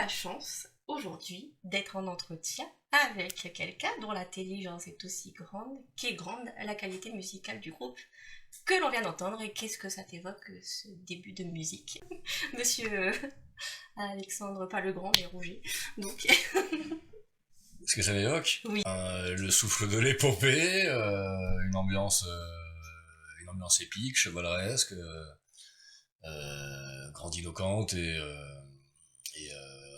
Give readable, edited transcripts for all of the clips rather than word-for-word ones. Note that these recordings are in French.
la chance, aujourd'hui, d'être en entretien avec quelqu'un dont l'intelligence est aussi grande qu'est grande la qualité musicale du groupe que l'on vient d'entendre. Et qu'est-ce que ça t'évoque, ce début de musique, monsieur Alexandre, pas le grand, mais Rouget. Donc, Ce que ça m'évoque, oui. le souffle de l'épopée, une ambiance épique, chevaleresque, grandiloquente et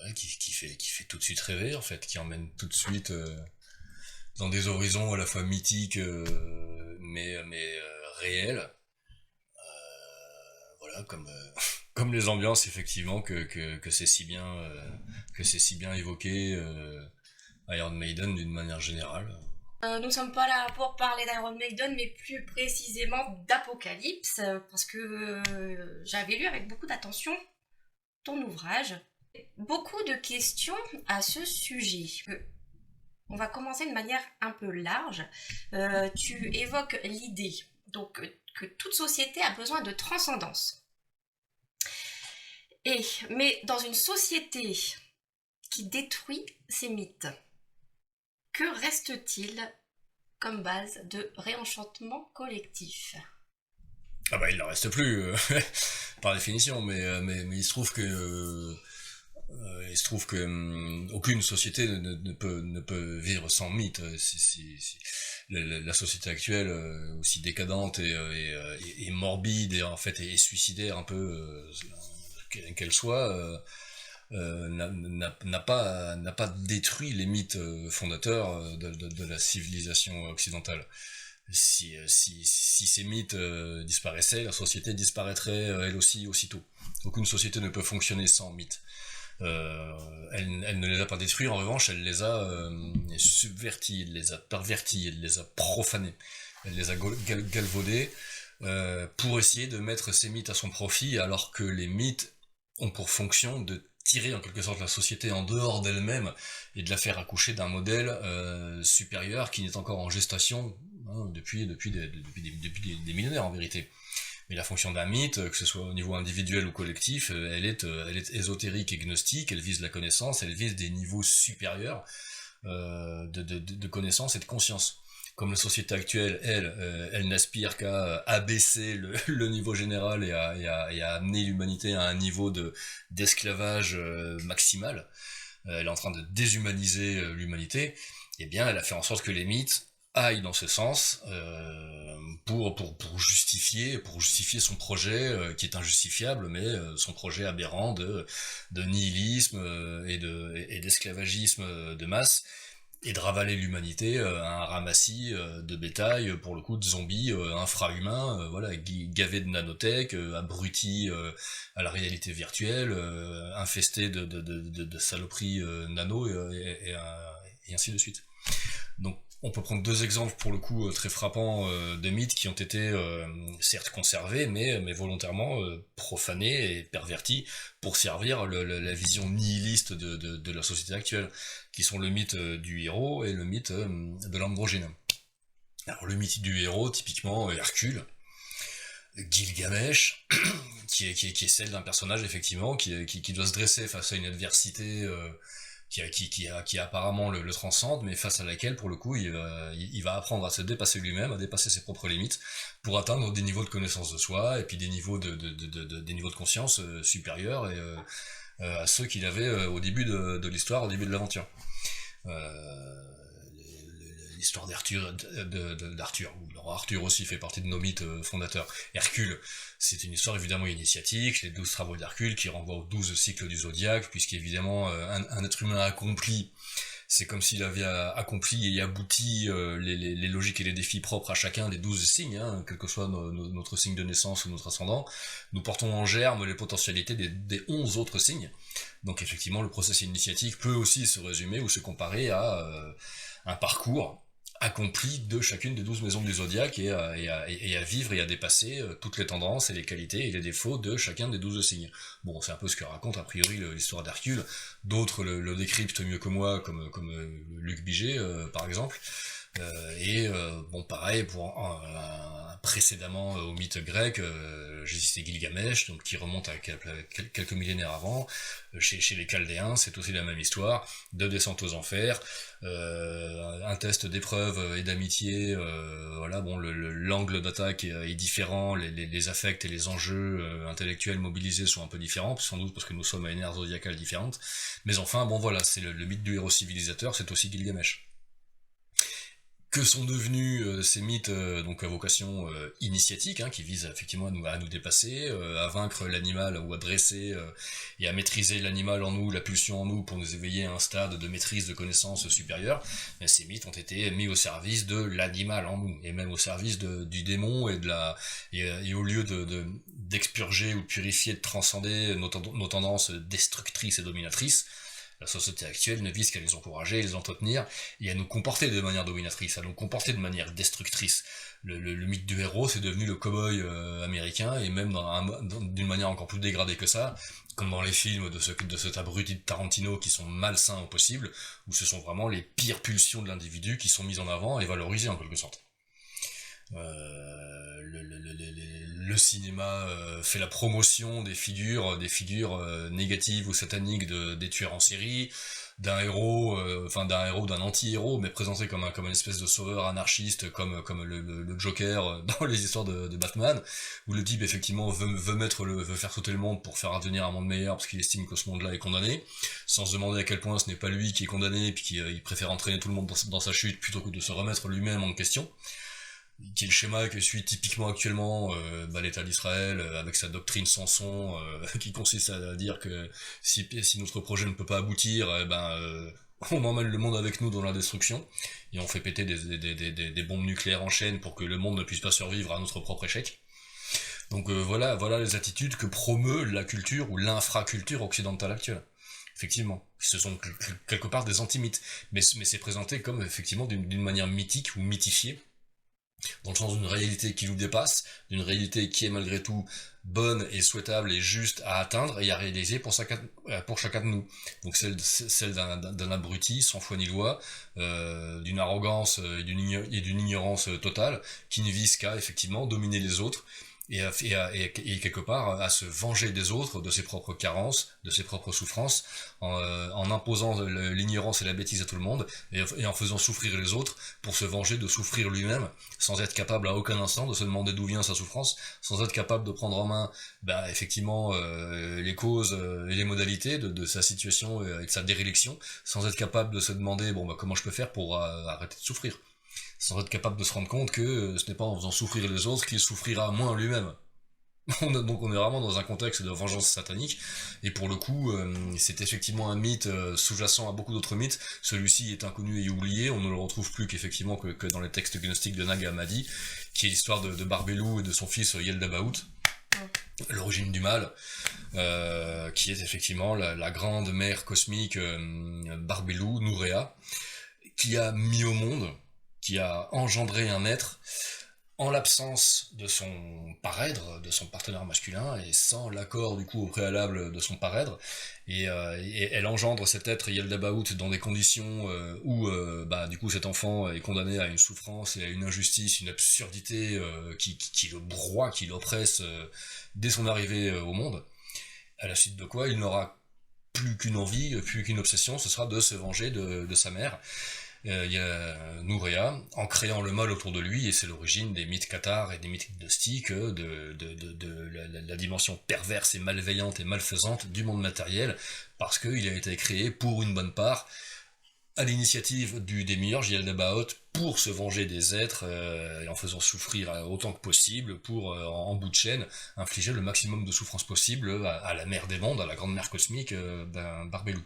ouais, qui fait tout de suite rêver en fait, qui emmène tout de suite dans des horizons à la fois mythiques mais réels. Voilà, comme les ambiances effectivement que c'est si bien évoqué. Iron Maiden d'une manière générale. Nous ne sommes pas là pour parler d'Iron Maiden, mais plus précisément d'Apocalypse, parce que j'avais lu avec beaucoup d'attention ton ouvrage. Beaucoup de questions à ce sujet. On va commencer de manière un peu large. Tu évoques l'idée donc, que toute société a besoin de transcendance. Mais dans une société qui détruit ses mythes, que reste-t-il comme base de réenchantement collectif ? Ah bah il n'en reste plus, par définition, mais il se trouve que aucune société ne peut vivre sans mythe. La société actuelle, aussi décadente et morbide et en fait et suicidaire un peu qu'elle soit, n'a pas détruit les mythes fondateurs de la civilisation occidentale. Si ces mythes disparaissaient, la société disparaîtrait elle aussi aussitôt. Aucune société ne peut fonctionner sans mythes. Elle ne les a pas détruits, en revanche, elle les a subvertis, elle les a pervertis, elle les a profanés, elle les a galvaudés pour essayer de mettre ces mythes à son profit, alors que les mythes ont pour fonction de tirer en quelque sorte la société en dehors d'elle-même et de la faire accoucher d'un modèle supérieur qui n'est encore en gestation depuis des millénaires en vérité. Mais la fonction d'un mythe, que ce soit au niveau individuel ou collectif, elle est ésotérique et gnostique, elle vise la connaissance, elle vise des niveaux supérieurs de connaissance et de conscience. Comme la société actuelle, elle n'aspire qu'à abaisser le niveau général et à amener l'humanité à un niveau d'esclavage maximal. Elle est en train de déshumaniser l'humanité. Eh bien, elle a fait en sorte que les mythes aillent dans ce sens pour justifier son projet qui est injustifiable, mais son projet aberrant de nihilisme et d'esclavagisme de masse, et de ravaler l'humanité à un ramassis de bétail, pour le coup de zombies infra-humains, voilà, gavés de nanotech, abrutis à la réalité virtuelle, infestés de saloperies nano et ainsi de suite. Donc on peut prendre deux exemples pour le coup très frappants de mythes qui ont été certes conservés mais volontairement profanés et pervertis pour servir la vision nihiliste de la société actuelle, qui sont le mythe du héros et le mythe de l'androgyne. Alors le mythe du héros, typiquement Hercule, Gilgamesh, qui est celle d'un personnage effectivement qui doit se dresser face à une adversité qui apparemment le transcende, mais face à laquelle, pour le coup, il va apprendre à se dépasser lui-même, à dépasser ses propres limites, pour atteindre des niveaux de connaissance de soi, et puis des niveaux des niveaux de conscience supérieurs à ceux qu'il avait au début de l'histoire, au début de l'aventure. L'histoire d'Arthur, Arthur aussi fait partie de nos mythes fondateurs. Hercule, c'est une histoire évidemment initiatique, les 12 travaux d'Hercule qui renvoient aux 12 cycles du zodiaque, puisqu'évidemment un être humain accompli, c'est comme s'il avait accompli et abouti les logiques et les défis propres à chacun des 12 signes, quel que soit notre signe de naissance ou notre ascendant. Nous portons en germe les potentialités des 11 autres signes. Donc effectivement, le processus initiatique peut aussi se résumer ou se comparer à un parcours accompli de chacune des 12 maisons du zodiaque et à vivre et à dépasser toutes les tendances et les qualités et les défauts de chacun des 12 signes. Bon, c'est un peu ce que raconte a priori l'histoire d'Hercule. D'autres le décryptent mieux que moi, comme Luc Biget par exemple. Bon, pareil, pour précédemment au mythe grec, j'ai cité Gilgamesh, donc qui remonte à quelques millénaires avant. Chez les Chaldéens, c'est aussi la même histoire, de descente aux enfers, un test d'épreuve et d'amitié, voilà, bon, l'angle d'attaque est différent, les affects et les enjeux intellectuels mobilisés sont un peu différents, sans doute parce que nous sommes à une ère zodiacale différente, mais enfin, bon voilà, c'est le mythe du héros civilisateur, c'est aussi Gilgamesh. Que sont devenus ces mythes donc à vocation initiatique, qui visent effectivement à nous dépasser, à vaincre l'animal ou à dresser et à maîtriser l'animal en nous, la pulsion en nous pour nous éveiller à un stade de maîtrise de connaissance supérieure. Mais ces mythes ont été mis au service de l'animal en nous et même au service du démon et au lieu d'expurger ou de purifier, de transcender nos tendances destructrices et dominatrices. La société actuelle ne vise qu'à les encourager, les entretenir, et à nous comporter de manière dominatrice, à nous comporter de manière destructrice. Le mythe du héros, c'est devenu le cow-boy américain, et même d'une manière encore plus dégradée que ça, comme dans les films de cet abruti de Tarantino qui sont malsains au possible, où ce sont vraiment les pires pulsions de l'individu qui sont mises en avant et valorisées en quelque sorte. Le cinéma fait la promotion des figures négatives ou sataniques des tueurs en série, d'un héros, d'un anti-héros, mais présenté comme une espèce de sauveur anarchiste, comme le Joker dans les histoires de Batman, où le type effectivement veut faire sauter le monde pour faire advenir un monde meilleur parce qu'il estime que ce monde-là est condamné, sans se demander à quel point ce n'est pas lui qui est condamné, et puis qu'il préfère entraîner tout le monde dans sa chute plutôt que de se remettre lui-même en question. Qui est le schéma que suit typiquement actuellement l'État d'Israël avec sa doctrine Samson qui consiste à dire que si notre projet ne peut pas aboutir, on emmène le monde avec nous dans la destruction et on fait péter des bombes nucléaires en chaîne pour que le monde ne puisse pas survivre à notre propre échec. Donc voilà les attitudes que promeut la culture ou l'infraculture occidentale actuelle. Effectivement, ce sont quelque part des anti-mythes, mais c'est présenté comme effectivement d'une manière mythique ou mythifiée, dans le sens d'une réalité qui nous dépasse, d'une réalité qui est malgré tout bonne et souhaitable et juste à atteindre et à réaliser pour chacun de nous. Donc celle d'un abruti sans foi ni loi, d'une arrogance et d'une ignorance totale, qui ne vise qu'à effectivement dominer les autres, et quelque part à se venger des autres, de ses propres carences, de ses propres souffrances, en imposant l'ignorance et la bêtise à tout le monde, et en faisant souffrir les autres pour se venger de souffrir lui-même, sans être capable à aucun instant de se demander d'où vient sa souffrance, sans être capable de prendre en main effectivement les causes et les modalités de sa situation et de sa déréliction, sans être capable de se demander comment je peux faire pour arrêter de souffrir, sans être capable de se rendre compte que ce n'est pas en faisant souffrir les autres qu'il souffrira moins lui-même. Donc on est vraiment dans un contexte de vengeance satanique, et pour le coup c'est effectivement un mythe sous-jacent à beaucoup d'autres mythes. Celui-ci est inconnu et oublié, on ne le retrouve plus qu'effectivement que dans les textes gnostiques de Nag Hammadi, qui est l'histoire de Barbelou et de son fils Yaldabaoth, l'origine du mal, qui est effectivement la grande mère cosmique Barbelou, Nourea, qui a mis au monde, qui a engendré un être en l'absence de son parèdre, de son partenaire masculin, et sans l'accord du coup au préalable de son parèdre, et elle engendre cet être Yaldabaoth dans des conditions où du coup cet enfant est condamné à une souffrance et à une injustice, une absurdité qui le broie, qui l'oppresse dès son arrivée au monde, à la suite de quoi il n'aura plus qu'une envie, plus qu'une obsession, ce sera de se venger de sa mère. Il y a Nourea, en créant le mal autour de lui, et c'est l'origine des mythes cathares et des mythes gnostiques, de la dimension perverse et malveillante et malfaisante du monde matériel, parce qu'il a été créé pour une bonne part, à l'initiative du démiurge Yaldabaoth, pour se venger des êtres, et en faisant souffrir autant que possible, pour, en bout de chaîne, infliger le maximum de souffrance possible à la mère des mondes, à la grande mère cosmique d'un Barbelou.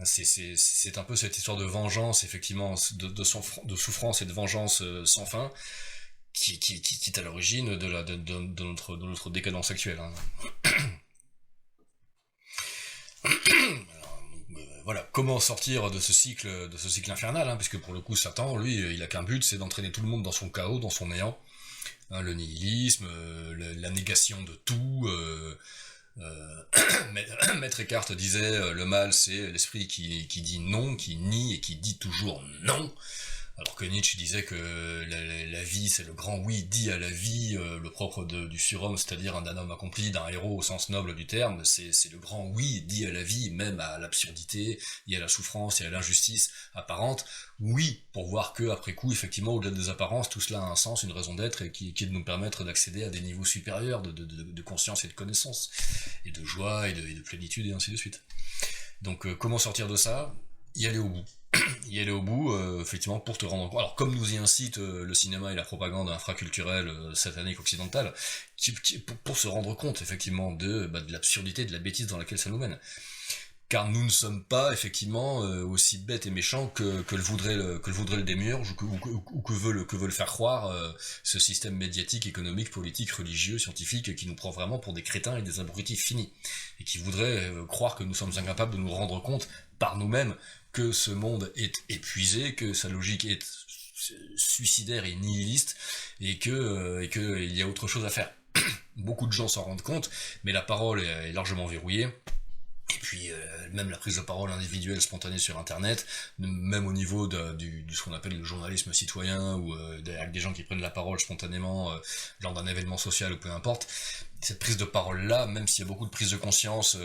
C'est un peu cette histoire de vengeance, effectivement, de souffrance et de vengeance sans fin, qui est à l'origine de notre décadence actuelle. Alors, voilà, comment sortir de ce cycle infernal, puisque pour le coup Satan, lui, il a qu'un but, c'est d'entraîner tout le monde dans son chaos, dans son néant. Le nihilisme, la négation de tout. Maître Eckhart disait le mal c'est l'esprit qui dit non, qui nie et qui dit toujours non, alors que Nietzsche disait que la vie, c'est le grand oui dit à la vie, le propre du surhomme, c'est-à-dire d'un homme accompli, d'un héros au sens noble du terme, c'est le grand oui dit à la vie, même à l'absurdité, et à la souffrance, et à l'injustice apparente, oui, pour voir que, après coup, effectivement, au-delà des apparences, tout cela a un sens, une raison d'être, et qui est de nous permettre d'accéder à des niveaux supérieurs de conscience et de connaissance, et de joie, et de plénitude, et ainsi de suite. Donc, comment sortir de ça? Y aller au bout. Y aller au bout, effectivement, pour te rendre compte. Alors, comme nous y incite le cinéma et la propagande infraculturelle satanique occidentale, pour se rendre compte, effectivement, de l'absurdité, de la bêtise dans laquelle ça nous mène. Car nous ne sommes pas, effectivement, aussi bêtes et méchants que le voudrait le démiurge, ou que veulent faire croire ce système médiatique, économique, politique, religieux, scientifique, qui nous prend vraiment pour des crétins et des abrutis finis. Et qui voudrait croire que nous sommes incapables de nous rendre compte, par nous-mêmes, que ce monde est épuisé, que sa logique est suicidaire et nihiliste, et que il y a autre chose à faire. Beaucoup de gens s'en rendent compte, mais la parole est largement verrouillée. Et puis même la prise de parole individuelle spontanée sur internet, même au niveau de ce qu'on appelle le journalisme citoyen, ou avec des gens qui prennent la parole spontanément lors d'un événement social ou peu importe, cette prise de parole là, même s'il y a beaucoup de prise de conscience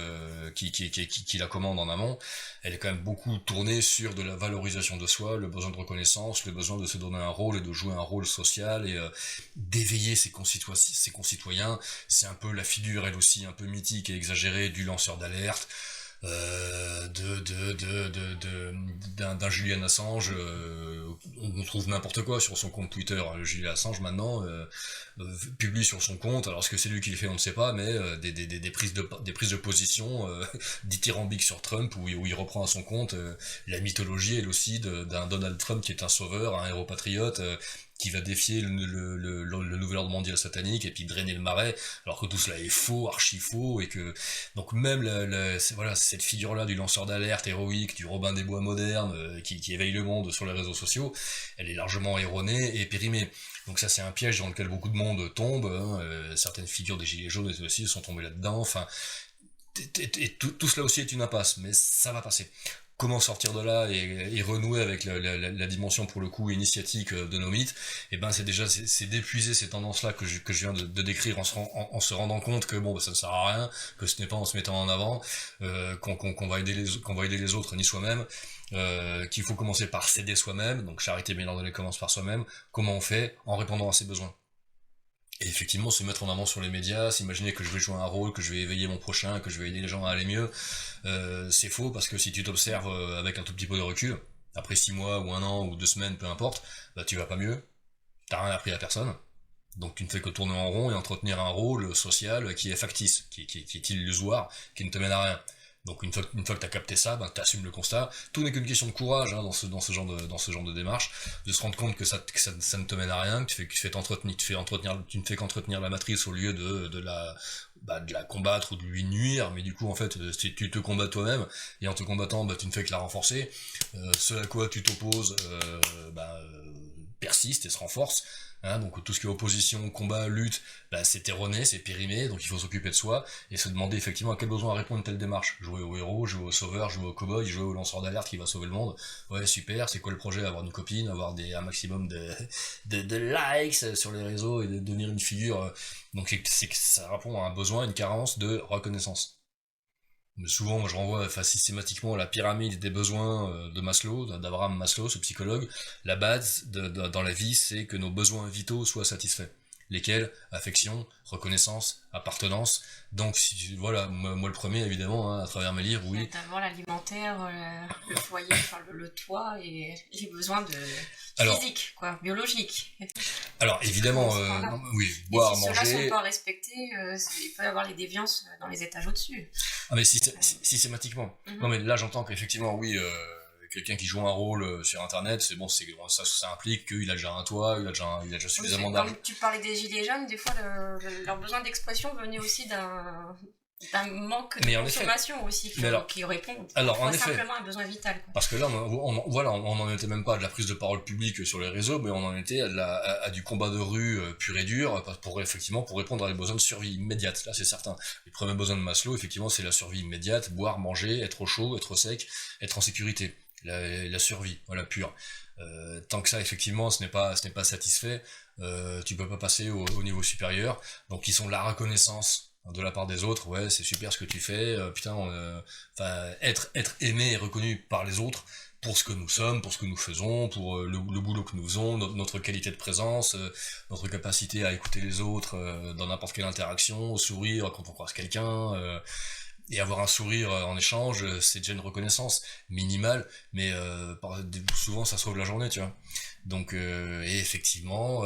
qui la commande en amont, elle est quand même beaucoup tournée sur de la valorisation de soi, le besoin de reconnaissance, le besoin de se donner un rôle et de jouer un rôle social, et d'éveiller ses concitoyens. C'est un peu la figure, elle aussi, un peu mythique et exagérée du lanceur d'alerte, d'un Julian Assange. On trouve n'importe quoi sur son compte Twitter. Julian Assange maintenant publie sur son compte, alors ce que c'est lui qui le fait on ne sait pas, mais des prises de position dithyrambiques sur Trump, où il reprend à son compte la mythologie elle aussi d'un Donald Trump qui est un sauveur, un héros patriote, qui va défier le nouvel ordre mondial satanique et puis drainer le marais, alors que tout cela est faux, archi faux, et que donc même voilà, cette figure-là du lanceur d'alerte héroïque, du Robin des Bois moderne, qui éveille le monde sur les réseaux sociaux, elle est largement erronée et périmée. Donc ça c'est un piège dans lequel beaucoup de monde tombe, hein, certaines figures des gilets jaunes aussi sont tombées là-dedans, enfin, et tout cela aussi est une impasse, mais ça va passer. Comment sortir de là et renouer avec la dimension pour le coup initiatique de nos mythes, et ben c'est d'épuiser ces tendances là que je viens de décrire en se rendant compte que bon, ça ne sert à rien, que ce n'est pas en se mettant en avant qu'on va aider les autres ni soi-même, qu'il faut commencer par s'aider soi-même, donc charité bien ordonnée commence par soi-même. Comment on fait? En répondant à ses besoins. Et effectivement, se mettre en avant sur les médias, s'imaginer que je vais jouer un rôle, que je vais éveiller mon prochain, que je vais aider les gens à aller mieux, c'est faux, parce que si tu t'observes avec un tout petit peu de recul, après 6 mois ou 1 an ou 2 semaines, peu importe, bah tu vas pas mieux, t'as rien appris à personne, donc tu ne fais que tourner en rond et entretenir un rôle social qui est factice, qui est illusoire, qui ne te mène à rien. Donc une fois que t'as capté ça, ben t'assumes le constat. Tout n'est qu'une question de courage, hein, dans ce genre de démarche, de se rendre compte que ça ne te mène à rien, que tu ne fais qu'entretenir la matrice au lieu de la combattre ou de lui nuire, mais du coup en fait tu te combats toi-même, et en te combattant tu ne fais que la renforcer. Ce à quoi tu t'opposes persiste et se renforce. Hein, donc tout ce qui est opposition, combat, lutte, c'est erroné, c'est périmé, donc il faut s'occuper de soi et se demander effectivement à quel besoin répond une telle démarche. Jouer au héros, jouer au sauveur, jouer au cow-boy, jouer au lanceur d'alerte qui va sauver le monde. Ouais, super, c'est quoi le projet? Avoir une copine, avoir un maximum de likes sur les réseaux et de devenir une figure. Donc c'est que ça répond à un besoin, une carence de reconnaissance. Mais souvent, moi, je renvoie systématiquement à la pyramide des besoins de Maslow, d'Abraham Maslow, ce psychologue. La base dans la vie, c'est que nos besoins vitaux soient satisfaits. Lesquels? Affection, reconnaissance, appartenance. Donc voilà, moi le premier évidemment, hein, à travers mes livres, oui. D'abord l'alimentaire, le foyer, enfin le toit et les besoins physiques, quoi, biologiques. Alors évidemment, oui, boire, manger. Si ceux-là sont pas respectés, il peut y avoir les déviances dans les étages au-dessus. Ah mais systématiquement. Non mais là j'entends qu'effectivement oui. Quelqu'un qui joue un rôle sur internet, c'est bon, ça implique qu'il a déjà un toit, il a déjà suffisamment d'argent. Tu parlais des gilets jaunes, des fois leur besoin d'expression venait aussi d'un manque de consommation aussi qui répond simplement à un besoin vital, quoi. Parce que là on n'en était même pas à de la prise de parole publique sur les réseaux, mais on en était à du combat de rue pur et dur pour répondre à des besoins de survie immédiate. Là c'est certain, les premiers besoins de Maslow effectivement c'est la survie immédiate, boire, manger, être au chaud, être au sec, être en sécurité, la survie, voilà, pure. Tant que ça, effectivement, ce n'est pas satisfait, tu peux pas passer au niveau supérieur. Donc, ils sont la reconnaissance de la part des autres. Ouais, c'est super ce que tu fais. Putain, être aimé et reconnu par les autres pour ce que nous sommes, pour ce que nous faisons, pour le boulot que nous faisons, notre qualité de présence, notre capacité à écouter les autres dans n'importe quelle interaction, sourire quand on croise quelqu'un. Et avoir un sourire en échange, c'est déjà une reconnaissance minimale, mais souvent ça sauve la journée, tu vois. Donc, et effectivement,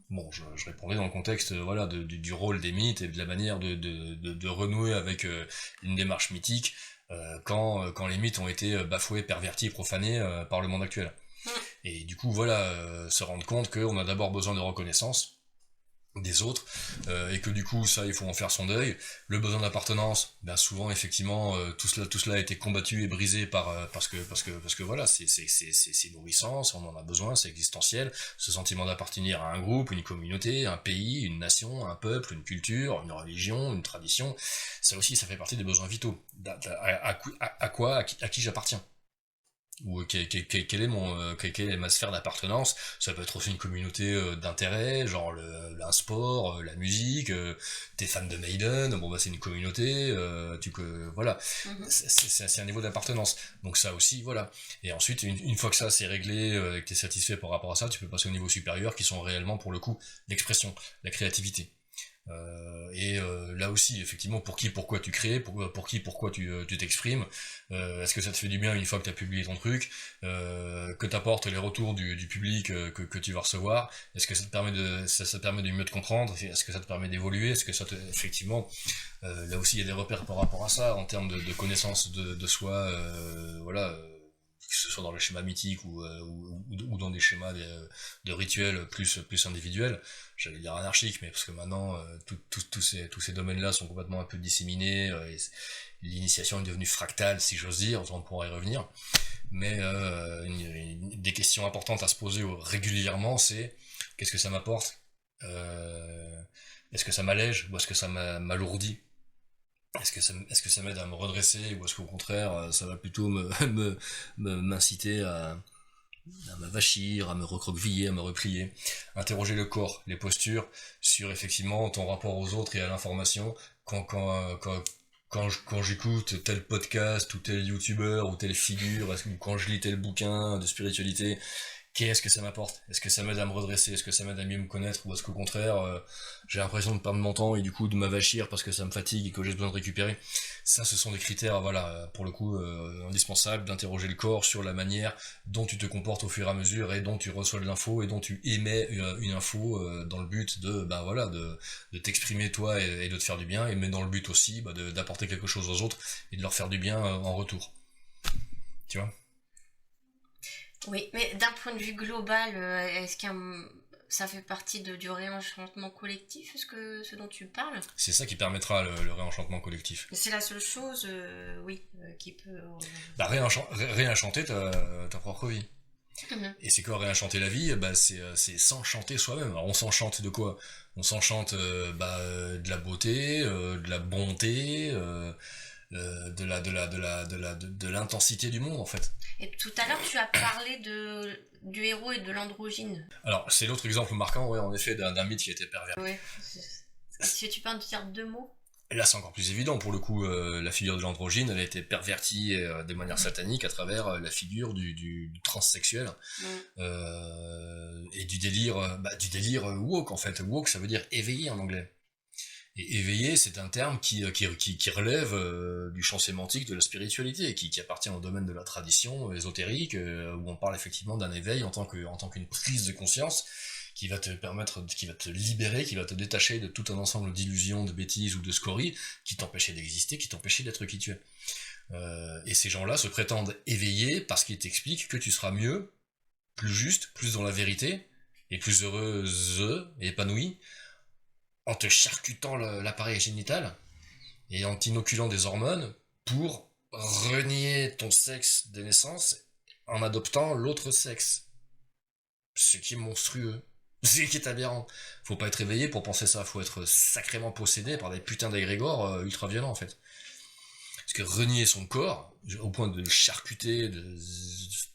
bon, je répondais dans le contexte, voilà, du rôle des mythes et de la manière de renouer avec une démarche mythique quand les mythes ont été bafoués, pervertis, profanés par le monde actuel. Et du coup, voilà, se rendre compte qu'on a d'abord besoin de reconnaissance des autres, et que du coup ça il faut en faire son deuil. Le besoin d'appartenance, ben souvent effectivement tout cela a été combattu et brisé parce que voilà, c'est nourrissant, on en a besoin, c'est existentiel, ce sentiment d'appartenir à un groupe, une communauté, un pays, une nation, un peuple, une culture, une religion, une tradition. Ça aussi, ça fait partie des besoins vitaux. À qui j'appartiens, ou quelle est ma sphère d'appartenance. Ça peut être aussi une communauté d'intérêt, genre un sport, la musique, t'es fan de Maiden, bon bah c'est une communauté, voilà, c'est un niveau d'appartenance. Donc ça aussi, voilà. Et ensuite, une fois que ça c'est réglé, que t'es satisfait par rapport à ça, tu peux passer au niveau supérieur, qui sont réellement pour le coup l'expression, la créativité. Là aussi, effectivement, pour qui, pourquoi tu crées, pour qui, pourquoi tu t'exprimes, est-ce que ça te fait du bien une fois que tu as publié ton truc, que t'apportes les retours du public que tu vas recevoir, est-ce que ça te permet de mieux te comprendre, est-ce que ça te permet d'évoluer, est-ce que ça te, effectivement, là aussi il y a des repères par rapport à ça, en termes de connaissance de soi, voilà, que ce soit dans les schémas mythiques ou dans des schémas de rituels plus individuels, j'allais dire anarchiques, mais parce que maintenant tous ces domaines-là sont complètement un peu disséminés, et l'initiation est devenue fractale, si j'ose dire, on pourra y revenir, mais des questions importantes à se poser régulièrement, c'est qu'est-ce que ça m'apporte, est-ce que ça m'allège ou est-ce que ça m'alourdit, est-ce que ça m'aide à me redresser, ou est-ce qu'au contraire ça va plutôt m'inciter à m'avachir, à me recroqueviller, à me replier. Interroger le corps, les postures, sur effectivement ton rapport aux autres et à l'information. Quand j'écoute tel podcast ou tel youtubeur ou telle figure, ou quand je lis tel bouquin de spiritualité, qu'est-ce que ça m'apporte? Est-ce que ça m'aide à me redresser? Est-ce que ça m'aide à mieux me connaître? Ou est-ce qu'au contraire, j'ai l'impression de perdre mon temps et du coup de m'avachir parce que ça me fatigue et que j'ai besoin de récupérer? Ça, ce sont des critères, voilà, pour le coup, indispensables d'interroger le corps sur la manière dont tu te comportes au fur et à mesure et dont tu reçois de l'info et dont tu émets une info dans le but de t'exprimer toi et de te faire du bien, mais dans le but aussi d'apporter quelque chose aux autres et de leur faire du bien en retour. Tu vois? Oui, mais d'un point de vue global, est-ce ça fait partie du réenchantement collectif, ce dont tu parles? C'est ça qui permettra le réenchantement collectif. C'est la seule chose, oui, qui peut... Réenchanter ta propre vie. Et c'est quoi réenchanter la vie? C'est s'enchanter soi-même. Alors on s'enchante de quoi? On s'enchante de la beauté, de la bonté, de l'intensité du monde, en fait. Et tout à l'heure, tu as parlé du héros et de l'androgyne. Alors, c'est l'autre exemple marquant, ouais, en effet, d'un mythe qui a été pervers. Oui. Est-ce que tu peux en dire 2 mots? Là, c'est encore plus évident, pour le coup, la figure de l'androgyne, elle a été pervertie de manière satanique à travers la figure du transsexuel, et du délire woke, en fait. Woke, ça veut dire éveillé en anglais. Et éveillé, c'est un terme qui relève du champ sémantique de la spiritualité, qui appartient au domaine de la tradition ésotérique, où on parle effectivement d'un éveil en tant qu'une prise de conscience qui va te permettre, qui va te libérer, qui va te détacher de tout un ensemble d'illusions, de bêtises ou de scories qui t'empêchaient d'exister, qui t'empêchaient d'être qui tu es. Et ces gens-là se prétendent éveillés parce qu'ils t'expliquent que tu seras mieux, plus juste, plus dans la vérité, et plus heureuse et épanouie, en te charcutant l'appareil génital et en t'inoculant des hormones pour renier ton sexe de naissance en adoptant l'autre sexe. Ce qui est monstrueux. Ce qui est aberrant. Faut pas être éveillé pour penser ça, faut être sacrément possédé par des putains d'égrégores ultra violents en fait. parce que renier son corps, au point de le charcuter, de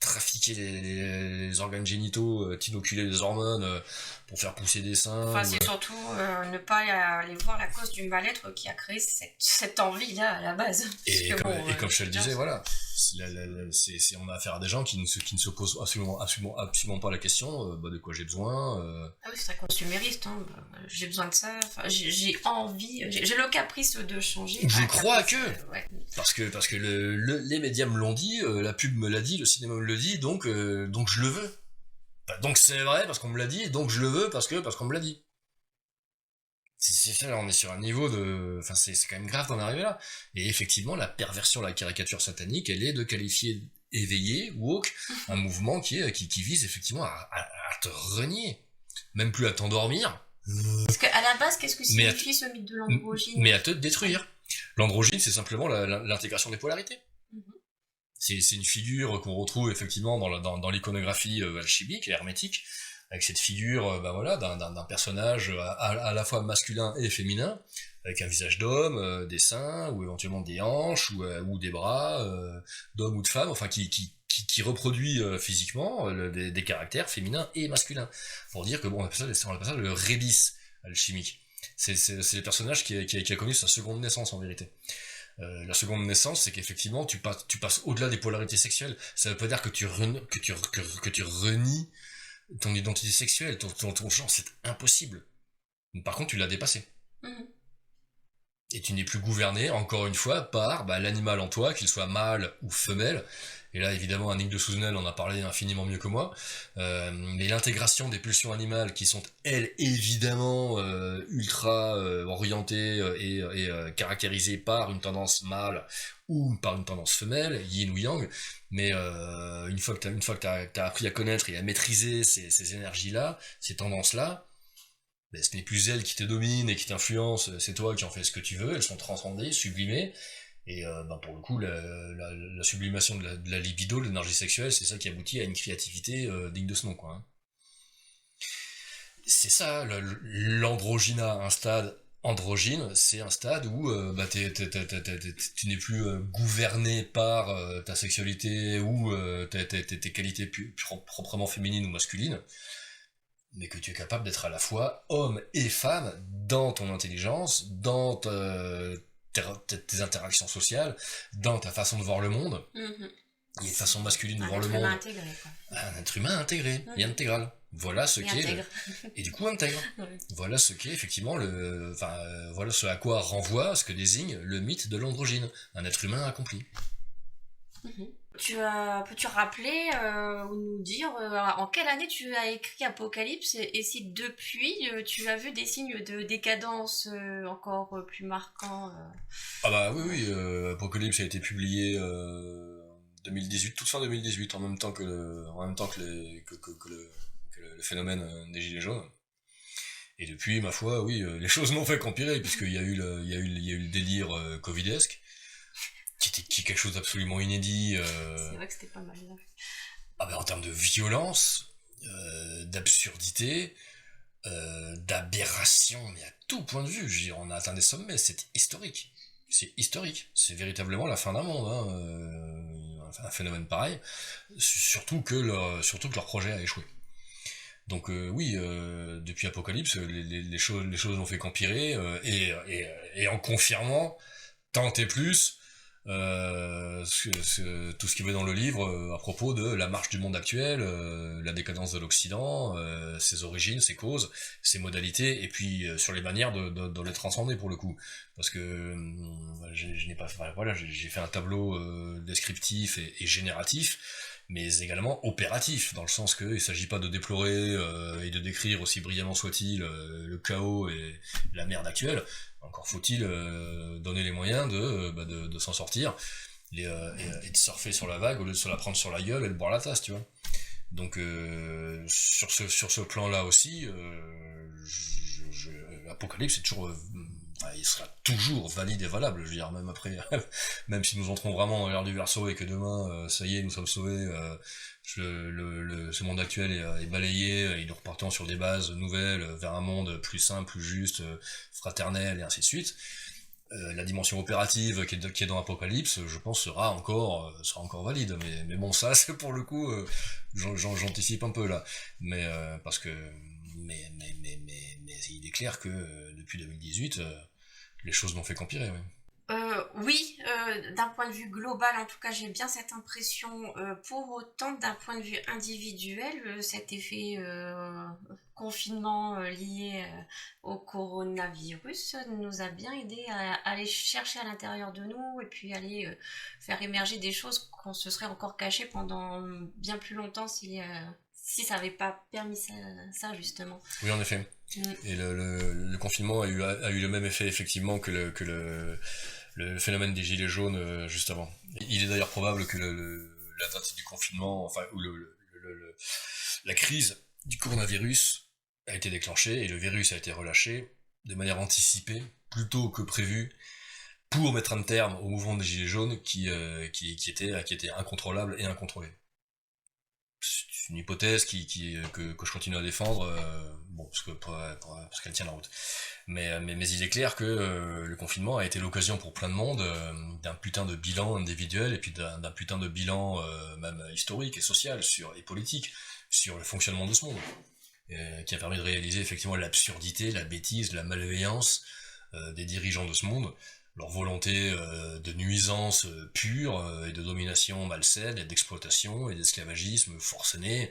trafiquer les organes génitaux, t'inoculer des hormones pour faire pousser des seins. Enfin, c'est surtout ne pas aller voir la cause du mal-être qui a créé cette envie-là à la base. Et comme je te le disais, voilà, on a affaire à des gens qui ne se posent absolument pas la question de quoi j'ai besoin. Ah oui, c'est très consumériste, hein. J'ai besoin de ça, enfin, j'ai envie, j'ai le caprice de changer. Je crois que ouais. parce que les médias me l'ont dit, la pub me l'a dit, le cinéma me le dit, donc je le veux. Enfin, donc c'est vrai parce qu'on me l'a dit, donc je le veux parce qu'on me l'a dit. C'est ça, là, on est sur un niveau de... Enfin, c'est quand même grave d'en arriver là. Et effectivement, la perversion, la caricature satanique, elle est de qualifier éveillé, woke, un mouvement qui vise effectivement à te renier. Même plus à t'endormir. Parce qu'à la base, qu'est-ce que signifie ce mythe de l'androgyne? Mais à te détruire. L'androgyne, c'est simplement l'intégration des polarités. C'est une figure qu'on retrouve effectivement dans l'iconographie alchimique et hermétique, avec cette figure d'un personnage à la fois masculin et féminin, avec un visage d'homme, des seins, ou éventuellement des hanches, ou des bras, d'homme ou de femme, enfin qui reproduit physiquement des caractères féminins et masculins. Pour dire que bon, on appelle ça le rébis alchimique. C'est le personnage qui a connu sa seconde naissance en vérité. La seconde naissance, c'est qu'effectivement tu passes au-delà des polarités sexuelles. Ça veut pas dire que tu renies ton identité sexuelle, ton genre, c'est impossible. Par contre, tu l'as dépassé. Et tu n'es plus gouverné, encore une fois, par l'animal en toi, qu'il soit mâle ou femelle. Et là, évidemment, Annick de Souzenel en a parlé infiniment mieux que moi. Mais l'intégration des pulsions animales, qui sont, elles, évidemment, ultra orientées et caractérisées par une tendance mâle ou par une tendance femelle, yin ou yang. Mais une fois que t'as appris à connaître et à maîtriser ces énergies-là, ces tendances-là, ce n'est plus elles qui te dominent et qui t'influencent, c'est toi qui en fais ce que tu veux, elles sont transcendées, sublimées, et pour le coup, la sublimation de la libido, de l'énergie sexuelle, c'est ça qui aboutit à une créativité digne de ce nom, quoi. Hein. C'est ça, l'androgyna, un stade androgyne, c'est un stade où tu n'es plus gouverné par ta sexualité ou tes qualités proprement féminines ou masculines, mais que tu es capable d'être à la fois homme et femme dans ton intelligence, dans tes interactions sociales, dans ta façon de voir le monde. Il y a une façon masculine de voir le monde. Intégré, quoi. Un être humain intégré et intégral. Voilà ce qu'est... Et du coup intègre. Voilà ce qu'est effectivement voilà ce à quoi renvoie, ce que désigne le mythe de l'androgyne. Un être humain accompli. Peux-tu rappeler ou nous dire en quelle année tu as écrit Apocalypse et si depuis tu as vu des signes de décadence encore plus marquants Ah bah oui, Apocalypse a été publié 2018, toute fin 2018, en même temps que le phénomène des Gilets jaunes. Et depuis, ma foi, oui, les choses n'ont fait qu'empirer, puisqu'il y a eu le délire covidesque, qui est quelque chose d'absolument inédit. C'est vrai que c'était pas mal là. En termes de violence, d'absurdité, d'aberration, mais à tout point de vue, je veux dire, on a atteint des sommets, c'est historique. C'est véritablement la fin d'un monde, hein, un phénomène pareil, surtout que leur projet a échoué. Donc oui, depuis Apocalypse, les choses n'ont fait qu'empirer, et en confirmant tant et plus tout ce qui va dans le livre à propos de la marche du monde actuel, la décadence de l'Occident, ses origines, ses causes, ses modalités, et puis sur les manières de les transcender pour le coup. Parce que j'ai fait un tableau descriptif et génératif, mais également opératif, dans le sens qu'il ne s'agit pas de déplorer et de décrire, aussi brillamment soit-il, le chaos et la merde actuelle. Encore faut-il donner les moyens de s'en sortir et de surfer sur la vague au lieu de se la prendre sur la gueule et de boire la tasse, tu vois. Donc sur ce plan-là aussi, Apocalypse est toujours... il sera toujours valide et valable, je veux dire, même après, même si nous entrons vraiment dans l'ère du Verseau et que demain, ça y est, nous sommes sauvés, ce monde actuel est balayé, et nous repartons sur des bases nouvelles, vers un monde plus simple, plus juste, fraternel, et ainsi de suite. la dimension opérative qui est dans Apocalypse, je pense sera encore valide. Mais bon, ça c'est pour le coup, j'anticipe un peu là, mais parce que mais il est clair que depuis 2018, les choses n'ont fait qu'empirer. Ouais. Oui, d'un point de vue global, en tout cas, j'ai bien cette impression. Pour autant, d'un point de vue individuel, cet effet confinement lié au coronavirus nous a bien aidé à aller chercher à l'intérieur de nous et puis aller faire émerger des choses qu'on se serait encore cachées pendant bien plus longtemps si ça n'avait pas permis ça justement. Oui, en effet. Et le confinement a eu le même effet effectivement que le phénomène des gilets jaunes juste avant. Il est d'ailleurs probable que la date du confinement, enfin, ou la crise du coronavirus a été déclenchée et le virus a été relâché de manière anticipée, plutôt que prévu, pour mettre un terme au mouvement des gilets jaunes qui était incontrôlable et incontrôlé. C'est une hypothèse que je continue à défendre, bon, parce qu'elle tient la route. Mais il est clair que le confinement a été l'occasion pour plein de monde d'un putain de bilan individuel et puis d'un putain de bilan même historique et social et politique sur le fonctionnement de ce monde, qui a permis de réaliser effectivement l'absurdité, la bêtise, la malveillance des dirigeants de ce monde, leur volonté de nuisance pure et de domination malsaine et d'exploitation et d'esclavagisme forcené,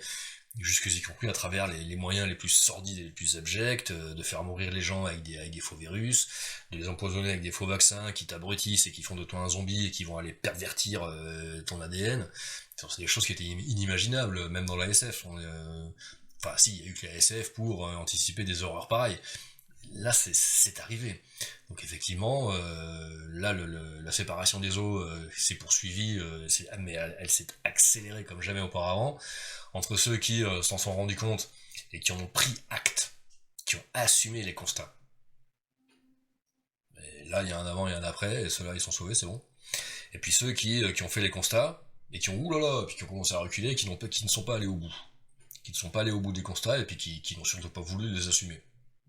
jusqu'y compris à travers les moyens les plus sordides et les plus abjects, de faire mourir les gens avec des faux virus, de les empoisonner avec des faux vaccins qui t'abrutissent et qui font de toi un zombie et qui vont aller pervertir ton ADN. C'est des choses qui étaient inimaginables, même dans la SF. Enfin, si, il y a eu que la SF pour anticiper des horreurs pareilles. Là, c'est arrivé. Donc effectivement, là, la séparation des eaux s'est poursuivie, mais elle s'est accélérée comme jamais auparavant, entre ceux qui s'en sont rendus compte et qui ont pris acte, qui ont assumé les constats. Et là, il y a un avant et un après, et ceux-là, ils sont sauvés, c'est bon. Et puis ceux qui ont fait les constats, et qui ont oulala, et puis qui ont commencé à reculer, et qui ne sont pas allés au bout. Qui ne sont pas allés au bout des constats, et puis qui n'ont surtout pas voulu les assumer.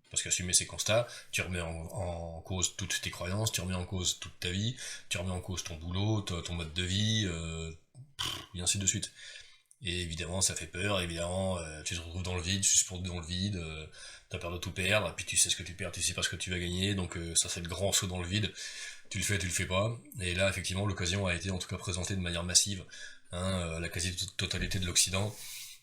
Parce qu'assumer ces constats, tu remets en cause toutes tes croyances, tu remets en cause toute ta vie, tu remets en cause ton boulot, ton mode de vie, et ainsi de suite. Et évidemment, ça fait peur, évidemment, tu te retrouves dans le vide, suspendu dans le vide, t'as peur de tout perdre, et puis tu sais ce que tu perds, tu sais pas ce que tu vas gagner, donc ça c'est le grand saut dans le vide, tu le fais pas, et là effectivement l'occasion a été en tout cas présentée de manière massive, à la quasi-totalité de l'Occident,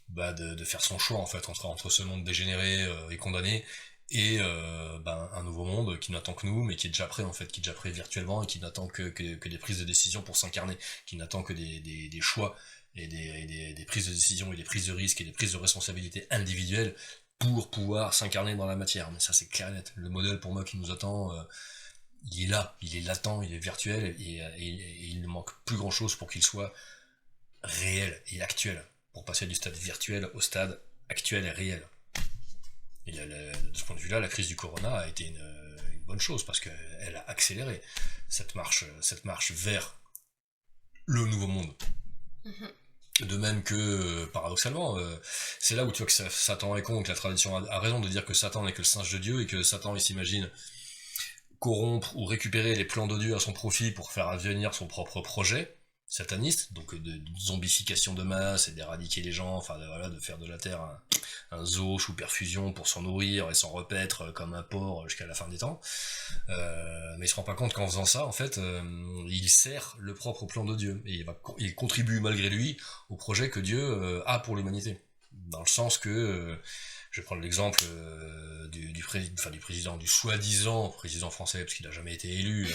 de faire son choix en fait entre ce monde dégénéré et condamné, et un nouveau monde qui n'attend que nous, mais qui est déjà prêt en fait, qui est déjà prêt virtuellement et qui n'attend que des prises de décision pour s'incarner, qui n'attend que des choix et des prises de décision et des prises de risques et des prises de responsabilité individuelles pour pouvoir s'incarner dans la matière. Mais ça c'est clair et net. Le modèle pour moi qui nous attend, il est là, il est latent, il est virtuel et il ne manque plus grand chose pour qu'il soit réel et actuel, pour passer du stade virtuel au stade actuel et réel. Et de ce point de vue-là, la crise du corona a été une bonne chose parce qu'elle a accéléré cette marche vers le nouveau monde. De même que, paradoxalement, c'est là où tu vois que Satan est con, que la tradition a raison de dire que Satan n'est que le singe de Dieu et que Satan, il s'imagine corrompre ou récupérer les plans de Dieu à son profit pour faire advenir son propre projet sataniste, donc de zombification de masse et d'éradiquer les gens, enfin de faire de la Terre un zoo sous perfusion pour s'en nourrir et s'en repaître comme un porc jusqu'à la fin des temps. Mais il se rend pas compte qu'en faisant ça, en fait, il sert le propre plan de Dieu et il contribue malgré lui au projet que Dieu a pour l'humanité. Dans le sens que je vais prendre l'exemple du soi-disant président français, parce qu'il n'a jamais été élu,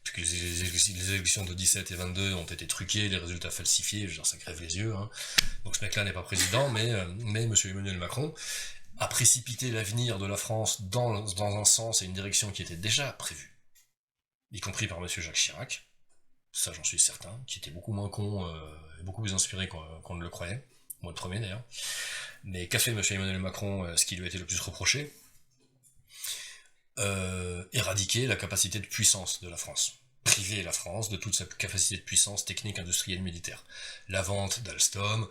puisque les élections de 17 et 22 ont été truquées, les résultats falsifiés, je veux dire, ça crève les yeux. Donc ce mec-là n'est pas président, mais M. Emmanuel Macron a précipité l'avenir de la France dans un sens et une direction qui était déjà prévue, y compris par M. Jacques Chirac, ça j'en suis certain, qui était beaucoup moins con et beaucoup plus inspiré qu'on ne le croyait. Moi le premier d'ailleurs. Mais qu'a fait M. Emmanuel Macron, ce qui lui a été le plus reproché? Éradiquer la capacité de puissance de la France. Priver la France de toute sa capacité de puissance technique, industrielle, militaire. La vente d'Alstom,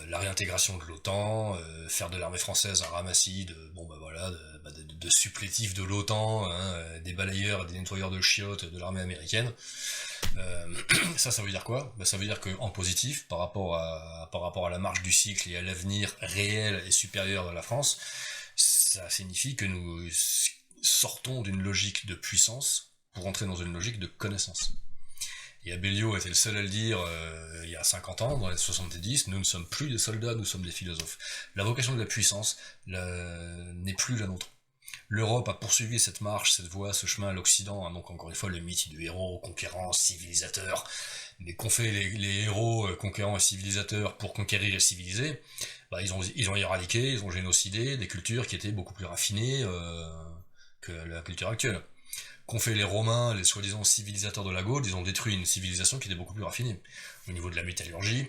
la réintégration de l'OTAN, faire de l'armée française un ramassis de supplétifs de l'OTAN, hein, des balayeurs et des nettoyeurs de chiottes de l'armée américaine. Ça veut dire quoi? Ça veut dire que en positif, par rapport à la marche du cycle et à l'avenir réel et supérieur de la France, ça signifie que nous sortons d'une logique de puissance pour entrer dans une logique de connaissance. Et Abellio était le seul à le dire il y a 50 ans, dans les 70, nous ne sommes plus des soldats, nous sommes des philosophes. La vocation de la puissance n'est plus la nôtre. L'Europe a poursuivi cette marche, cette voie, ce chemin à l'Occident, hein, donc encore une fois le mythe du héros, conquérant, civilisateur. Mais qu'ont fait les héros conquérants et civilisateurs pour conquérir et civiliser? Ils ont éradiqué, ils ont génocidé des cultures qui étaient beaucoup plus raffinées que la culture actuelle. Qu'ont fait les Romains, les soi-disant civilisateurs de la Gaule, ils ont détruit une civilisation qui était beaucoup plus raffinée. Au niveau de la métallurgie,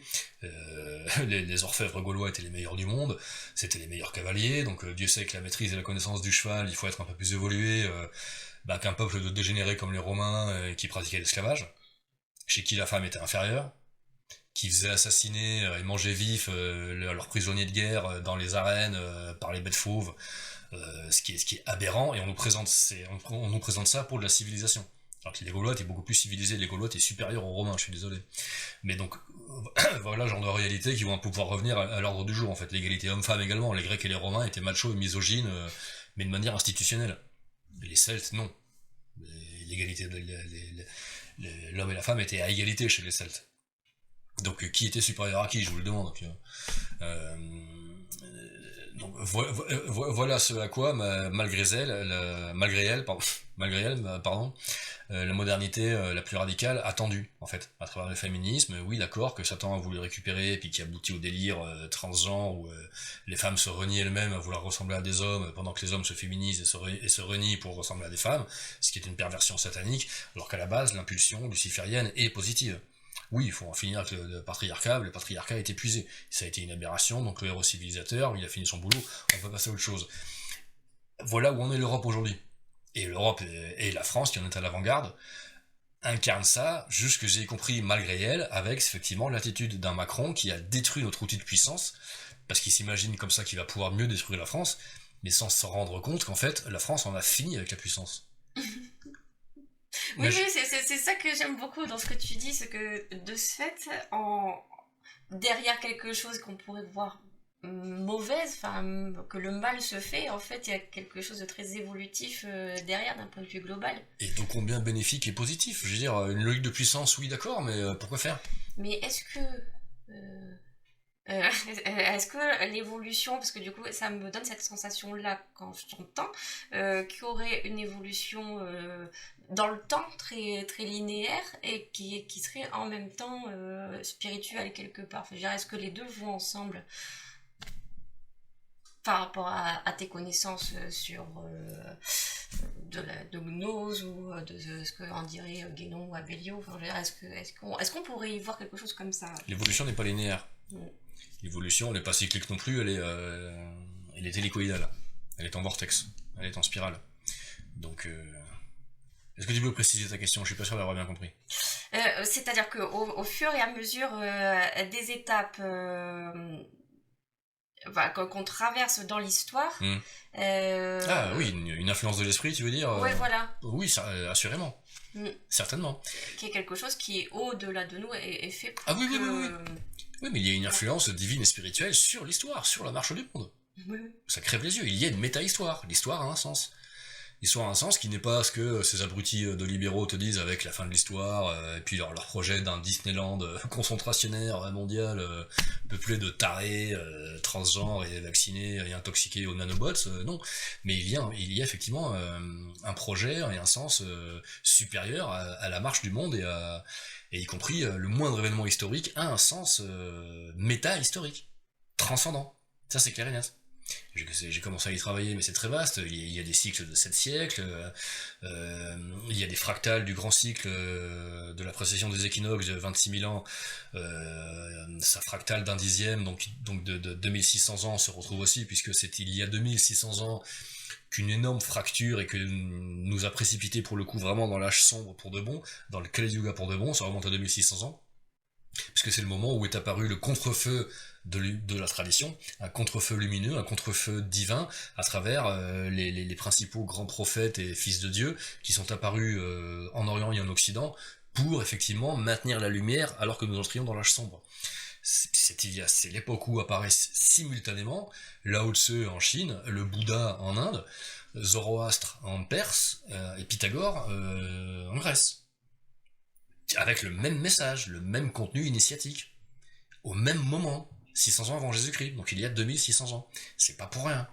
les orfèvres gaulois étaient les meilleurs du monde, c'était les meilleurs cavaliers, donc Dieu sait que la maîtrise et la connaissance du cheval, il faut être un peu plus évolué qu'un peuple de dégénérés comme les Romains qui pratiquaient l'esclavage, chez qui la femme était inférieure, qui faisaient assassiner et manger vif leurs prisonniers de guerre dans les arènes par les bêtes fauves, ce qui est aberrant, et on nous présente ça pour de la civilisation. Alors que les Gaulois étaient beaucoup plus civilisés, les Gaulois étaient supérieurs aux Romains, je suis désolé. Mais donc, voilà le genre de réalité qui vont pouvoir revenir à l'ordre du jour, en fait. L'égalité homme-femme également, les Grecs et les Romains étaient machos et misogynes, mais de manière institutionnelle. Mais les Celtes, non. L'égalité, l'homme et la femme étaient à égalité chez les Celtes. Donc, qui était supérieur à qui, je vous le demande. Donc voilà ce à quoi, malgré elle, la modernité la plus radicale a tendu, en fait, à travers le féminisme. Oui, d'accord, que Satan a voulu récupérer, puis qui aboutit au délire transgenre, où les femmes se renient elles-mêmes à vouloir ressembler à des hommes, pendant que les hommes se féminisent et se renient pour ressembler à des femmes, ce qui est une perversion satanique, alors qu'à la base, l'impulsion luciférienne est positive. Oui, il faut en finir avec le patriarcat est épuisé. Ça a été une aberration, donc le héros civilisateur, il a fini son boulot, on peut passer à autre chose. Voilà où en est l'Europe aujourd'hui. Et l'Europe et la France, qui en est à l'avant-garde, incarnent ça, juste que j'ai compris malgré elle, avec effectivement l'attitude d'un Macron qui a détruit notre outil de puissance, parce qu'il s'imagine comme ça qu'il va pouvoir mieux détruire la France, mais sans se rendre compte qu'en fait, la France en a fini avec la puissance. Oui, c'est ça que j'aime beaucoup dans ce que tu dis, c'est que de ce fait, derrière quelque chose qu'on pourrait voir mauvaise, enfin que le mal se fait, en fait il y a quelque chose de très évolutif derrière d'un point de vue global. Et donc combien bénéfique et positif. Je veux dire, une logique de puissance, oui d'accord, mais pourquoi faire? Mais est-ce que l'évolution, parce que du coup ça me donne cette sensation là quand je t'entends, qu'il y aurait une évolution dans le temps très, très linéaire et qui serait en même temps spirituelle quelque part. Enfin, je veux dire, est-ce que les deux vont ensemble par rapport à tes connaissances sur de la gnose ou de ce qu'en dirait Guénon ou Abellio, enfin, est-ce qu'on pourrait y voir quelque chose comme ça? L'évolution n'est pas linéaire. L'évolution n'est pas cyclique non plus, elle est hélicoïdale. Elle est en vortex, elle est en spirale. Donc, est-ce que tu peux préciser ta question? Je suis pas sûr d'avoir bien compris. C'est-à-dire qu'au fur et à mesure des étapes qu'on traverse dans l'histoire. Ah oui, une influence de l'esprit, tu veux dire? Ouais, voilà. Oui, ça, assurément. Certainement. Qui est quelque chose qui est au-delà de nous et fait pour oui. Oui, mais il y a une influence divine et spirituelle sur l'histoire, sur la marche du monde. Oui. Ça crève les yeux, il y a une méta-histoire. L'histoire a un sens. L'histoire a un sens qui n'est pas ce que ces abrutis de libéraux te disent avec la fin de l'histoire, et puis leur projet d'un Disneyland concentrationnaire mondial, peuplé de tarés, transgenres et vaccinés et intoxiqués aux nanobots, non. Mais il y a effectivement un projet et un sens supérieur à la marche du monde et y compris le moindre événement historique a un sens méta-historique, transcendant. Ça c'est clair et net. J'ai commencé à y travailler, mais c'est très vaste. Il y a des cycles de 7 siècles, il y a des fractales du grand cycle de la précession des équinoxes de 26 000 ans, sa fractale d'un dixième, donc de 2600 ans se retrouve aussi, puisque c'est il y a 2600 ans qu'une énorme fracture et que nous a précipité pour le coup vraiment dans l'âge sombre pour de bon, dans le Kali Yuga pour de bon, ça remonte à 2600 ans. puisque c'est le moment où est apparu le contre-feu de la tradition, un contre-feu lumineux, un contre-feu divin, à travers les principaux grands prophètes et fils de Dieu qui sont apparus en Orient et en Occident pour effectivement maintenir la lumière alors que nous entrions dans l'âge sombre. C'est l'époque où apparaissent simultanément Lao Tse en Chine, le Bouddha en Inde, Zoroastre en Perse et Pythagore en Grèce. Avec le même message, le même contenu initiatique, au même moment, 600 ans avant Jésus-Christ, donc il y a 2600 ans. C'est pas pour rien.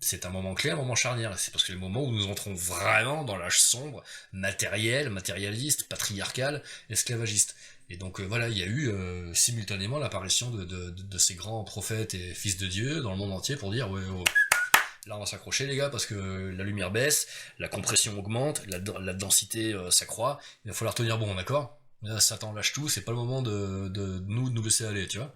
C'est un moment clé, un moment charnière. C'est parce que c'est le moment où nous entrons vraiment dans l'âge sombre, matériel, matérialiste, patriarcal, esclavagiste. Et donc voilà, il y a eu simultanément l'apparition de ces grands prophètes et fils de Dieu dans le monde entier pour dire ouais, là on va s'accrocher les gars parce que la lumière baisse, la compression augmente, la densité s'accroît, il va falloir tenir bon, d'accord? Là, Satan lâche tout, c'est pas le moment de nous laisser aller, tu vois.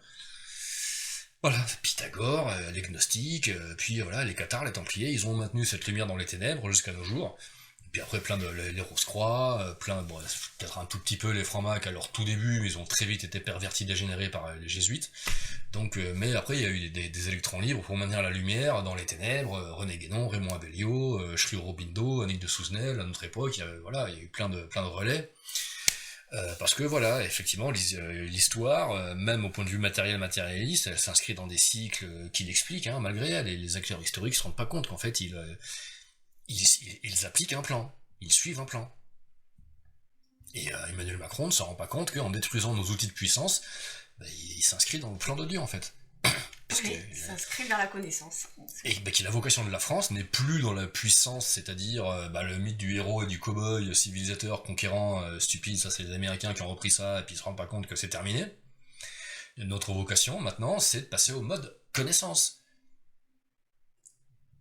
Voilà, Pythagore, les gnostiques, puis voilà, les cathares, les templiers, ils ont maintenu cette lumière dans les ténèbres jusqu'à nos jours. Et puis après, plein de les Rose-Croix, bon, peut-être un tout petit peu les Francs-Macs à leur tout début, mais ils ont très vite été pervertis, dégénérés par les jésuites. Donc, mais après, il y a eu des électrons libres pour maintenir la lumière dans les ténèbres, René Guénon, Raymond Abellio, Sri Aurobindo, Annick de Souzenel, à notre époque, voilà, il y a eu plein de relais. Parce que voilà, effectivement, l'histoire, même au point de vue matérialiste, elle s'inscrit dans des cycles qui l'expliquent, hein, malgré elle, et les acteurs historiques se rendent pas compte qu'en fait, ils appliquent un plan, ils suivent un plan. Et Emmanuel Macron ne se rend pas compte qu'en détruisant nos outils de puissance, il s'inscrit dans le plan de Dieu, en fait. Il s'inscrit vers la connaissance. Et que la vocation de la France n'est plus dans la puissance, c'est-à-dire le mythe du héros et du cow-boy, civilisateur, conquérant, stupide, ça c'est les Américains qui ont repris ça et puis ils se rendent pas compte que c'est terminé. Notre vocation maintenant, c'est de passer au mode connaissance.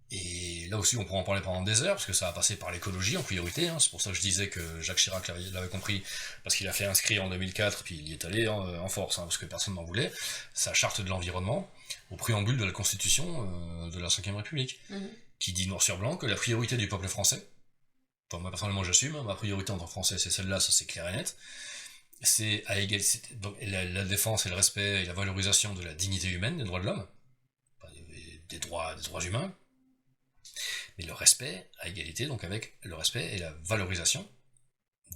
Et là aussi, on pourra en parler pendant des heures, parce que ça va passer par l'écologie en priorité, hein. C'est pour ça que je disais que Jacques Chirac l'avait compris, parce qu'il a fait inscrire en 2004, puis il y est allé en force, hein, parce que personne n'en voulait, sa charte de l'environnement, au préambule de la Constitution de la Ve République, qui dit noir sur blanc que la priorité du peuple français, enfin moi personnellement j'assume, hein, ma priorité en tant que français c'est celle-là, ça c'est clair et net, c'est à égalité, donc la défense et le respect et la valorisation de la dignité humaine, des droits de l'homme, des droits humains, mais le respect à égalité, donc avec le respect et la valorisation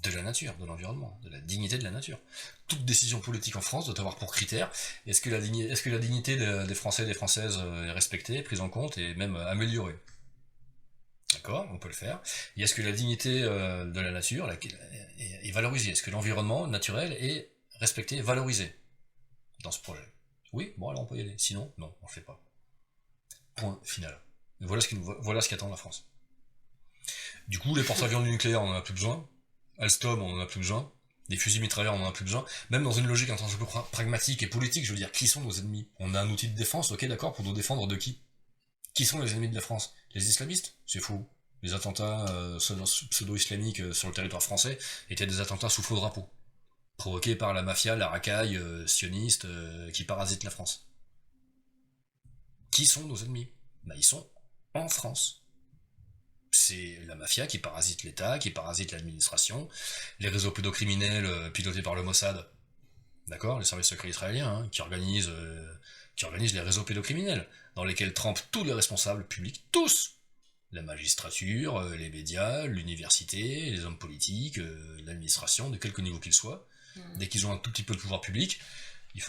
de la nature, de l'environnement, de la dignité de la nature. Toute décision politique en France doit avoir pour critère est-ce que la dignité des Français et des Françaises est respectée, prise en compte et même améliorée. D'accord, on peut le faire. Et est-ce que la dignité de la nature est valorisée? Est-ce que l'environnement naturel est respecté et valorisé dans ce projet? Oui, bon alors on peut y aller. Sinon, non, on le fait pas. Point final. Voilà ce qu'attend la France. Du coup, les porte-avions du nucléaire, on en a plus besoin. Alstom, on en a plus besoin. Des fusils mitrailleurs, on en a plus besoin. Même dans une logique un peu pragmatique et politique, je veux dire, qui sont nos ennemis? On a un outil de défense, ok, d'accord, pour nous défendre de qui? Qui sont les ennemis de la France? Les islamistes? C'est faux. Les attentats pseudo-islamiques sur le territoire français étaient des attentats sous faux drapeau, provoqués par la mafia, la racaille sioniste qui parasite la France. Qui sont nos ennemis? Ils sont en France. C'est la mafia qui parasite l'État, qui parasite l'administration, les réseaux pédocriminels pilotés par le Mossad, d'accord, les services secrets israéliens, hein, qui organisent les réseaux pédocriminels, dans lesquels trempent tous les responsables publics, tous, la magistrature, les médias, l'université, les hommes politiques, l'administration, de quelque niveau qu'ils soient. Dès qu'ils ont un tout petit peu de pouvoir public, ils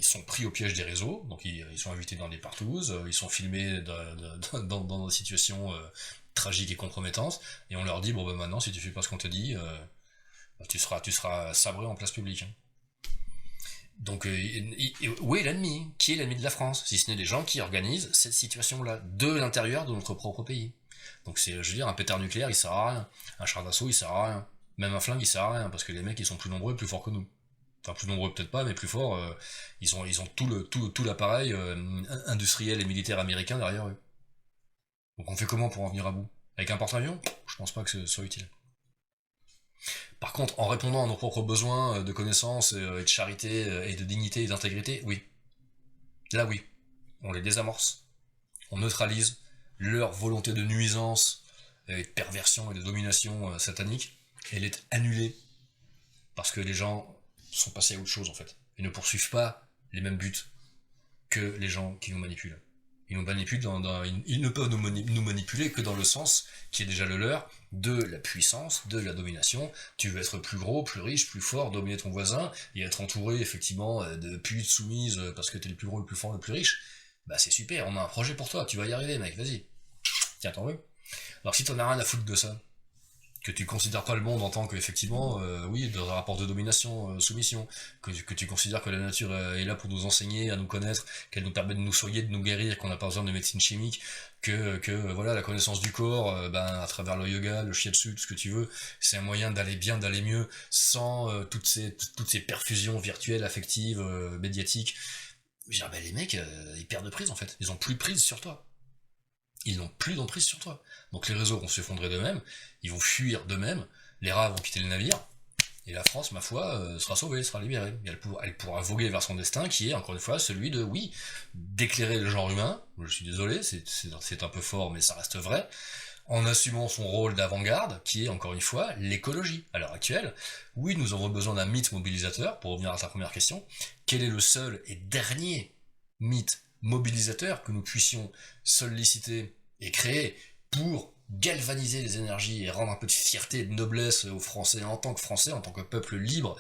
sont pris au piège des réseaux, donc ils sont invités dans des partouzes, ils sont filmés dans des situations tragiques et compromettantes, et on leur dit, bon maintenant, si tu fais pas ce qu'on te dit, tu seras sabré en place publique. Hein. Donc, où est l'ennemi? Qui est l'ennemi de la France? Si ce n'est les gens qui organisent cette situation-là, de l'intérieur de notre propre pays. Donc je veux dire, un pétard nucléaire, il sert à rien. Un char d'assaut, il sert à rien. Même un flingue, il sert à rien, parce que les mecs, ils sont plus nombreux et plus forts que nous. Enfin, plus nombreux peut-être pas, mais plus forts, ils ont tout l'appareil industriel et militaire américain derrière eux. Donc on fait comment pour en venir à bout? Avec un porte-avions? Je pense pas que ce soit utile. Par contre, en répondant à nos propres besoins de connaissance et de charité et de dignité et d'intégrité, oui. Là oui, on les désamorce. On neutralise leur volonté de nuisance, et de perversion et de domination satanique, et elle est annulée. Parce que les gens sont passés à autre chose en fait. Ils ne poursuivent pas les mêmes buts que les gens qui nous manipulent. Ils nous manipulent ils ne peuvent nous manipuler que dans le sens qui est déjà le leur, de la puissance, de la domination. Tu veux être plus gros, plus riche, plus fort, dominer ton voisin, et être entouré effectivement de putes soumises parce que t'es le plus gros, le plus fort, le plus riche. Bah c'est super, on a un projet pour toi, tu vas y arriver mec, vas-y. Tiens, t'en veux. Alors si t'en as rien à foutre de ça, que tu considères pas le monde en tant que effectivement oui de rapport de domination soumission, que tu considères que la nature est là pour nous enseigner à nous connaître, qu'elle nous permet de nous soigner, de nous guérir, qu'on n'a pas besoin de médecine chimique, que voilà la connaissance du corps à travers le yoga, le shiatsu, tout ce que tu veux, c'est un moyen d'aller bien, d'aller mieux sans toutes ces perfusions virtuelles, affectives, médiatiques. Je veux dire, les mecs ils perdent prise en fait, ils ont plus de prise sur toi. Ils n'ont plus d'emprise sur toi. Donc les réseaux vont s'effondrer d'eux-mêmes, ils vont fuir d'eux-mêmes, les rats vont quitter le navire, et la France, ma foi, sera sauvée, sera libérée. Et elle pourra voguer vers son destin, qui est, encore une fois, celui de, oui, d'éclairer le genre humain, je suis désolé, c'est un peu fort, mais ça reste vrai, en assumant son rôle d'avant-garde, qui est, encore une fois, l'écologie. À l'heure actuelle, oui, nous avons besoin d'un mythe mobilisateur, pour revenir à ta première question, quel est le seul et dernier mythe mobilisateur que nous puissions solliciter et créer pour galvaniser les énergies et rendre un peu de fierté et de noblesse aux Français, en tant que peuple libre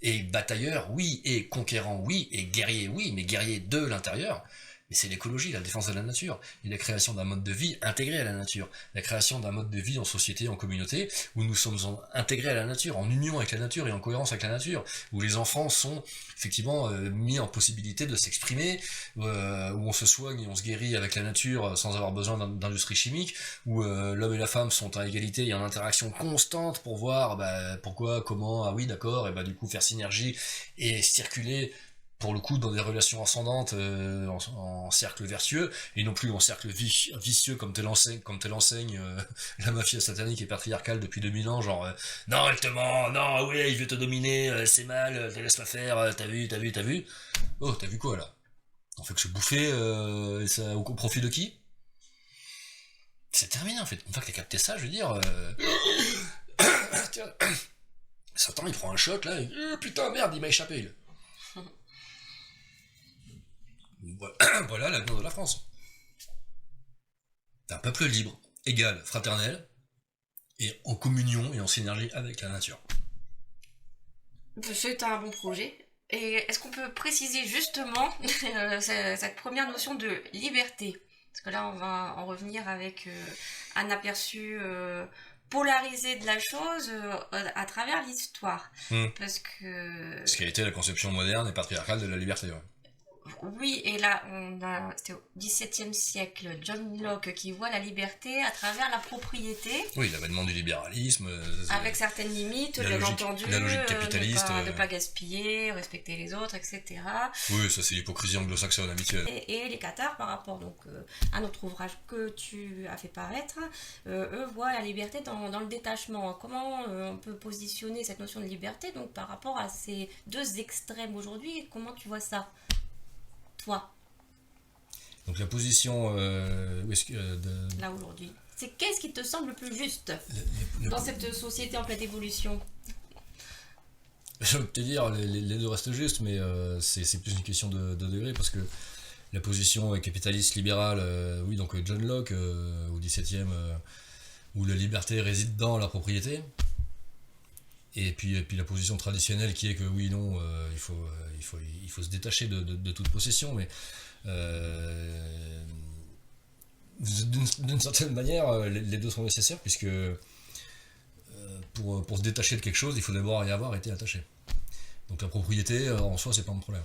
et batailleur, oui, et conquérant, oui, et guerrier, oui, mais guerrier de l'intérieur. Mais c'est l'écologie, la défense de la nature, et la création d'un mode de vie intégré à la nature, la création d'un mode de vie en société, en communauté, où nous sommes intégrés à la nature, en union avec la nature et en cohérence avec la nature, où les enfants sont effectivement mis en possibilité de s'exprimer, où on se soigne et on se guérit avec la nature sans avoir besoin d'industrie chimique, où l'homme et la femme sont à égalité et en interaction constante pour voir pourquoi, comment, ah oui d'accord, et du coup faire synergie et circuler pour le coup dans des relations ascendantes en cercle vertueux et non plus en cercle vicieux comme te l'enseigne la mafia satanique et patriarcale depuis 2000 ans, genre non elle te ment, non ouais il veut te dominer, c'est mal, laisse-la faire, t'as vu. Oh t'as vu quoi là? On fait que se bouffer ça, au profit de qui? C'est terminé en fait, une fois que t'as capté ça je veux dire tiens, Satan il prend un shot là et... putain merde il m'a échappé là. Voilà l'avenir de la France. Un peuple libre, égal, fraternel, et en communion et en synergie avec la nature. C'est un bon projet. Et est-ce qu'on peut préciser justement cette première notion de liberté? Parce que là, on va en revenir avec un aperçu polarisé de la chose à travers l'histoire. Parce que... Ce qui a été la conception moderne et patriarcale de la liberté, ouais. Oui, et là, c'était au XVIIe siècle, John Locke qui voit la liberté à travers la propriété. Oui, l'avènement du libéralisme. Avec certaines limites, bien entendu. La logique capitaliste. Ne pas gaspiller, respecter les autres, etc. Oui, ça c'est l'hypocrisie anglo-saxonne habituelle. Et les Cathares, par rapport donc, à notre ouvrage que tu as fait paraître, eux voient la liberté dans le détachement. Comment on peut positionner cette notion de liberté donc, par rapport à ces deux extrêmes aujourd'hui? Comment tu vois ça? Toi. Donc la position là aujourd'hui, c'est qu'est-ce qui te semble le plus juste dans cette société en pleine évolution? Je veux te dire, les deux restent justes, mais c'est plus une question de degré, parce que la position capitaliste libérale, oui, donc John Locke au XVIIe, où la liberté réside dans la propriété, et puis la position traditionnelle qui est que oui, non, il faut se détacher de toute possession, mais d'une certaine manière, les deux sont nécessaires, puisque pour se détacher de quelque chose, il faut d'abord y avoir été attaché. Donc la propriété, en soi, c'est pas mon problème.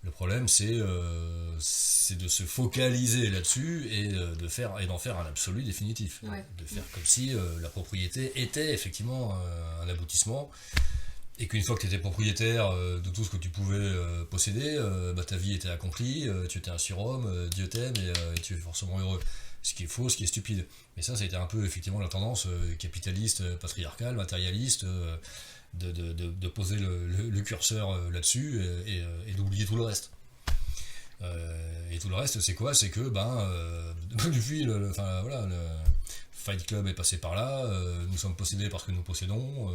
Le problème, c'est de se focaliser là-dessus et d'en faire un absolu définitif. Ouais. De faire comme si la propriété était effectivement un aboutissement, et qu'une fois que tu étais propriétaire de tout ce que tu pouvais posséder, ta vie était accomplie, tu étais un surhomme, Dieu t'aime et tu es forcément heureux. Ce qui est faux, ce qui est stupide. Mais ça a été un peu effectivement la tendance capitaliste, patriarcale, matérialiste, de poser le curseur là-dessus et d'oublier tout le reste. Et tout le reste, c'est quoi? C'est que depuis le Fight Club est passé par là, nous sommes possédés parce que nous possédons,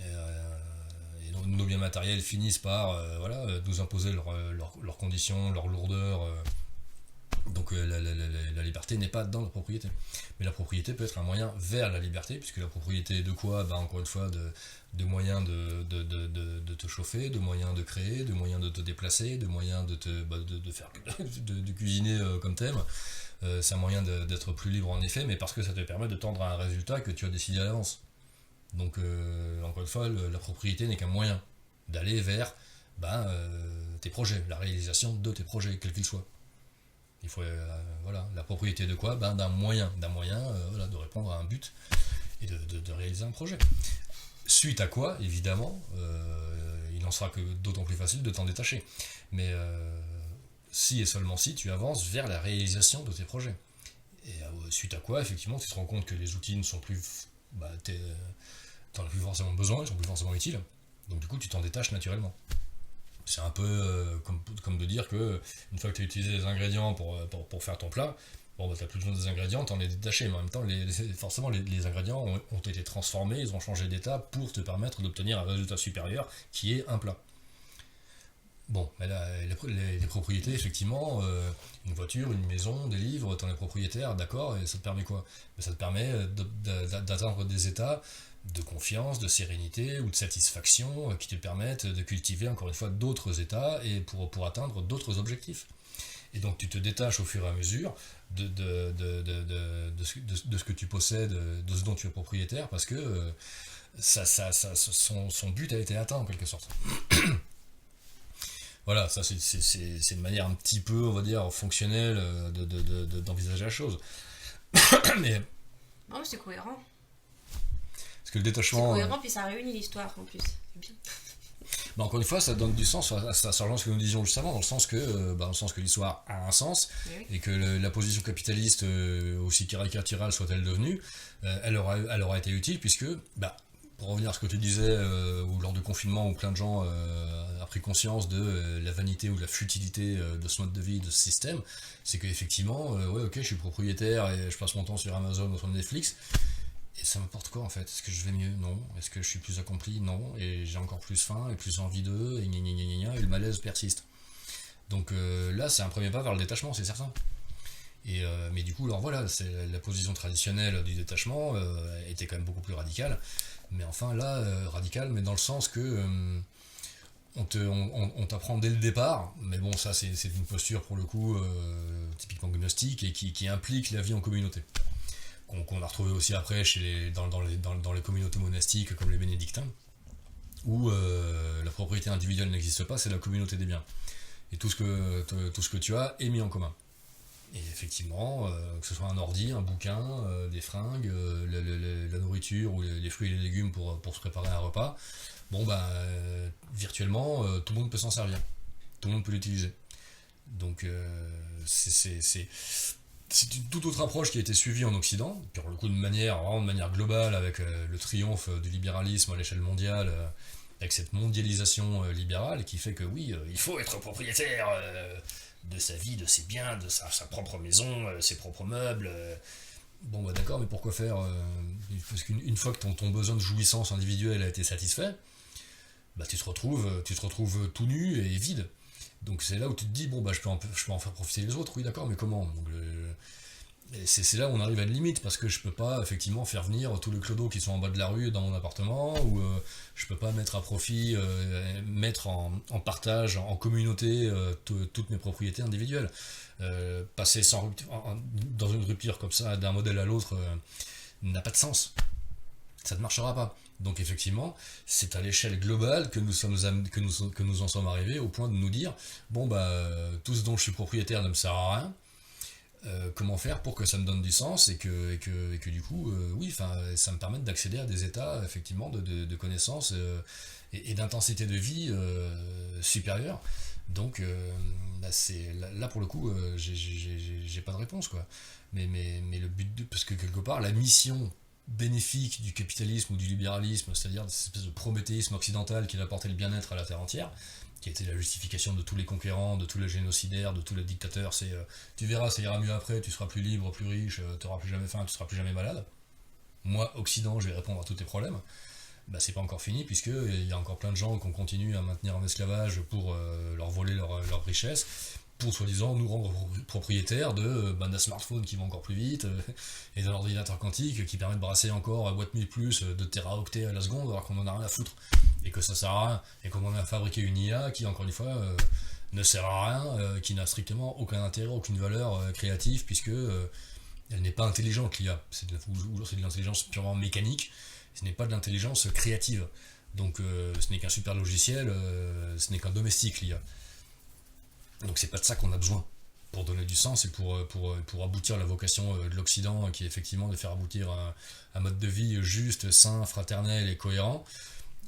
et nos biens matériels finissent par nous imposer leurs conditions, leurs lourdeurs. Donc la liberté n'est pas dans la propriété. Mais la propriété peut être un moyen vers la liberté, puisque la propriété de quoi? Encore une fois, de moyens de te chauffer, de moyens de créer, de moyens de te déplacer, de moyens de faire de cuisiner comme t'aimes. C'est un moyen d'être plus libre en effet, mais parce que ça te permet de tendre à un résultat que tu as décidé à l'avance. Donc encore une fois, la propriété n'est qu'un moyen d'aller vers tes projets, la réalisation de tes projets, quels qu'ils soient. Il faut la propriété de quoi? D'un moyen de répondre à un but et de réaliser un projet. Suite à quoi, évidemment, il en sera que d'autant plus facile de t'en détacher. Mais si et seulement si tu avances vers la réalisation de tes projets. Et suite à quoi, effectivement, tu te rends compte que les outils ne sont plus... t'en as plus forcément besoin, ils sont plus forcément utiles. Donc du coup, tu t'en détaches naturellement. C'est un peu comme de dire que une fois que tu as utilisé les ingrédients pour faire ton plat, tu n'as plus besoin des ingrédients, tu en es détaché, mais en même temps, forcément, les ingrédients ont été transformés, ils ont changé d'état pour te permettre d'obtenir un résultat supérieur qui est un plat. Bon, mais là, les propriétés, effectivement, une voiture, une maison, des livres, tu en es propriétaire, d'accord, et ça te permet quoi? Ça te permet d'atteindre des états de confiance, de sérénité ou de satisfaction qui te permettent de cultiver encore une fois d'autres états et pour atteindre d'autres objectifs. Et donc tu te détaches au fur et à mesure de ce que tu possèdes, de ce dont tu es propriétaire, parce que son but a été atteint en quelque sorte. Voilà, ça c'est une manière un petit peu, on va dire, fonctionnelle d'envisager la chose. Mais... Non, mais c'est cohérent. Parce que le détachement... C'est cohérent, puis ça réunit l'histoire en plus. C'est bien. Encore une fois, ça donne du sens, ça rejoint ce que nous disions juste avant, dans le sens que l'histoire a un sens, oui. Et que la position capitaliste, aussi caricaturale soit-elle devenue, elle aura été utile, puisque, pour revenir à ce que tu disais, où lors du confinement, où plein de gens ont pris conscience de la vanité ou de la futilité de ce mode de vie, de ce système, c'est qu'effectivement, je suis propriétaire et je passe mon temps sur Amazon ou sur Netflix, et ça m'apporte quoi en fait? Est-ce que je vais mieux? Non. Est-ce que je suis plus accompli? Non. Et j'ai encore plus faim et plus envie d'eux, et le malaise persiste. Donc là, c'est un premier pas vers le détachement, c'est certain. Mais du coup, alors voilà, c'est la position traditionnelle du détachement était quand même beaucoup plus radicale. Mais enfin là, radicale, mais dans le sens que on t'apprend dès le départ, mais bon, ça c'est une posture pour le coup typiquement gnostique et qui implique la vie en communauté. Qu'on a retrouvé aussi après dans les communautés monastiques comme les bénédictins, où la propriété individuelle n'existe pas, c'est la communauté des biens. Et tout ce que tu as est mis en commun. Et effectivement, que ce soit un ordi, un bouquin, des fringues, la nourriture ou les fruits et les légumes pour se préparer un repas, virtuellement, tout le monde peut s'en servir. Tout le monde peut l'utiliser. Donc c'est une toute autre approche qui a été suivie en Occident, pour le coup de manière globale, avec le triomphe du libéralisme à l'échelle mondiale, avec cette mondialisation libérale qui fait que oui, il faut être propriétaire de sa vie, de ses biens, de sa propre maison, ses propres meubles. D'accord, mais pourquoi faire parce qu'une fois que ton besoin de jouissance individuelle a été satisfait, tu te retrouves tout nu et vide. Donc c'est là où tu te dis, je peux en faire profiter les autres, oui d'accord, mais comment? Donc c'est là où on arrive à une limite, parce que je peux pas effectivement faire venir tous les clodos qui sont en bas de la rue dans mon appartement, ou je peux pas mettre à profit, mettre en partage, en communauté, toutes mes propriétés individuelles. Passer dans une rupture comme ça, d'un modèle à l'autre, n'a pas de sens. Ça ne marchera pas. Donc effectivement, c'est à l'échelle globale que nous en sommes arrivés au point de nous dire tout ce dont je suis propriétaire ne me sert à rien. Comment faire pour que ça me donne du sens et que du coup, ça me permette d'accéder à des états effectivement de connaissance et d'intensité de vie supérieure. Donc là pour le coup, j'ai pas de réponse quoi. Mais le but parce que quelque part la mission bénéfique du capitalisme ou du libéralisme, c'est-à-dire cette espèce de prométhéisme occidental qui va apporter le bien-être à la terre entière, qui a été la justification de tous les conquérants, de tous les génocidaires, de tous les dictateurs, c'est tu verras, ça ira mieux après, tu seras plus libre, plus riche, tu n'auras plus jamais faim, tu seras plus jamais malade. Moi, Occident, je vais répondre à tous tes problèmes. bah, c'est pas encore fini, puisqu'il y a encore plein de gens qu'on continue à maintenir en esclavage pour leur voler leur richesse, pour soi-disant nous rendre propriétaires d'un smartphone qui va encore plus vite, et d'un ordinateur quantique qui permet de brasser encore à boîte 1000 plus de téraoctets à la seconde, alors qu'on en a rien à foutre, et que ça sert à rien, et qu'on en a fabriqué une IA qui, encore une fois, ne sert à rien, qui n'a strictement aucun intérêt, aucune valeur créative, puisque elle n'est pas intelligente, l'IA. C'est de l'intelligence purement mécanique, ce n'est pas de l'intelligence créative. Donc ce n'est qu'un super logiciel, ce n'est qu'un domestique, l'IA. Donc c'est pas de ça qu'on a besoin pour donner du sens et pour aboutir à la vocation de l'Occident, qui est effectivement de faire aboutir un mode de vie juste, sain, fraternel et cohérent.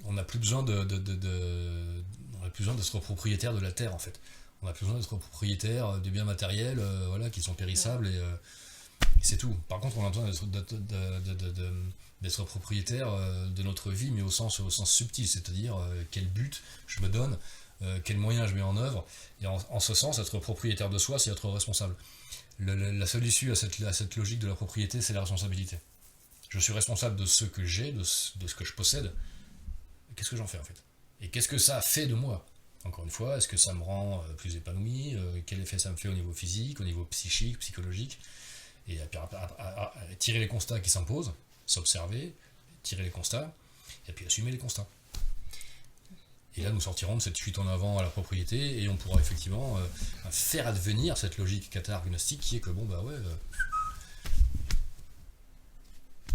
On n'a plus besoin on a plus besoin d'être propriétaire de la terre, en fait. On a plus besoin d'être propriétaire de biens matériels, voilà, qui sont périssables, et c'est tout. Par contre, on a besoin d'être propriétaire de notre vie, mais au sens subtil, c'est-à-dire quel but je me donne, quels moyens je mets en œuvre, et en ce sens, être propriétaire de soi, c'est être responsable. La seule issue à cette logique de la propriété, c'est la responsabilité. Je suis responsable de ce que j'ai, de ce que je possède. Qu'est-ce que j'en fais, en fait? Et qu'est-ce que ça fait de moi? Encore une fois, est-ce que ça me rend plus épanoui? Quel effet ça me fait au niveau physique, au niveau psychique, psychologique? Et à tirer les constats qui s'imposent, s'observer, tirer les constats, et puis assumer les constats. Et là, nous sortirons de cette fuite en avant à la propriété, et on pourra effectivement faire advenir cette logique cathargnostique qui est que, bon, bah ouais...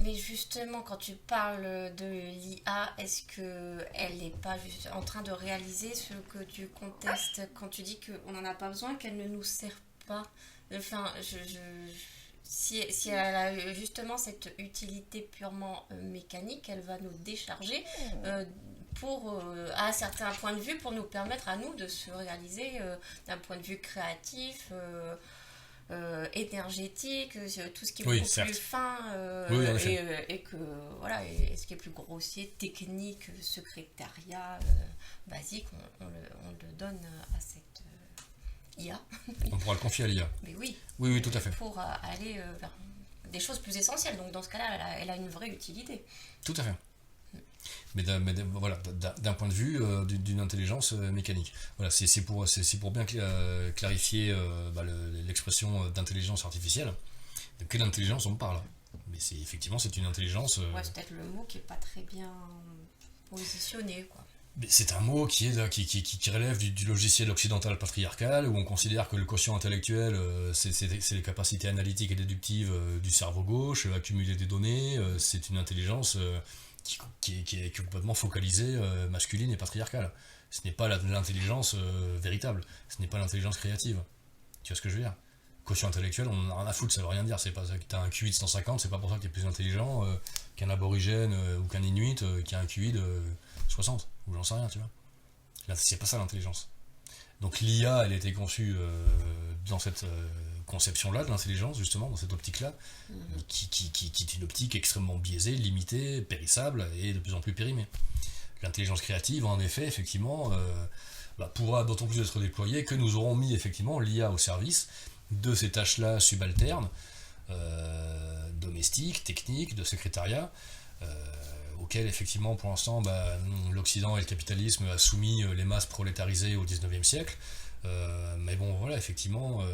Mais justement, quand tu parles de l'IA, est-ce qu'elle n'est pas juste en train de réaliser ce que tu contestes quand tu dis qu'on n'en a pas besoin, qu'elle ne nous sert pas? Enfin, si elle a justement cette utilité purement mécanique, elle va nous décharger à certains points de vue pour nous permettre à nous de se réaliser d'un point de vue créatif, énergétique, tout ce qui est beaucoup plus fin, oui, et que voilà, et ce qui est plus grossier, technique, secrétariat basique, on le donne à cette IA. On pourra le confier à l'IA. Mais oui. Oui, tout à fait. Pour aller vers des choses plus essentielles. Donc dans ce cas-là, elle a une vraie utilité. Tout à fait. Mais voilà, d'un point de vue d'une intelligence mécanique. Voilà, c'est pour bien clarifier l'expression d'intelligence artificielle. De quelle intelligence on parle? Mais effectivement, c'est une intelligence... Ouais, c'est peut-être le mot qui n'est pas très bien positionné, quoi. C'est un mot qui relève du logiciel occidental patriarcal, où on considère que le quotient intellectuel, c'est les capacités analytiques et déductives du cerveau gauche, accumuler des données, c'est une intelligence qui est complètement focalisée, masculine et patriarcale. Ce n'est pas l'intelligence véritable, ce n'est pas l'intelligence créative. Tu vois ce que je veux dire? Quotient intellectuel, on en a rien à foutre, ça veut rien dire. C'est pas ça que t'as un QI de 150, c'est pas pour ça que t'es plus intelligent qu'un aborigène ou qu'un inuit qui a un QI de 60, ou j'en sais rien, tu vois. Là, c'est pas ça l'intelligence. Donc l'IA, elle a été conçue dans cette conception-là de l'intelligence, justement, dans cette optique-là, qui est une optique extrêmement biaisée, limitée, périssable et de plus en plus périmée. L'intelligence créative, en effet, effectivement, pourra d'autant plus être déployée que nous aurons mis effectivement l'IA au service de ces tâches-là subalternes, domestiques, techniques, de secrétariat, auxquelles effectivement pour l'instant l'Occident et le capitalisme a soumis les masses prolétarisées au XIXe siècle. Mais bon voilà, effectivement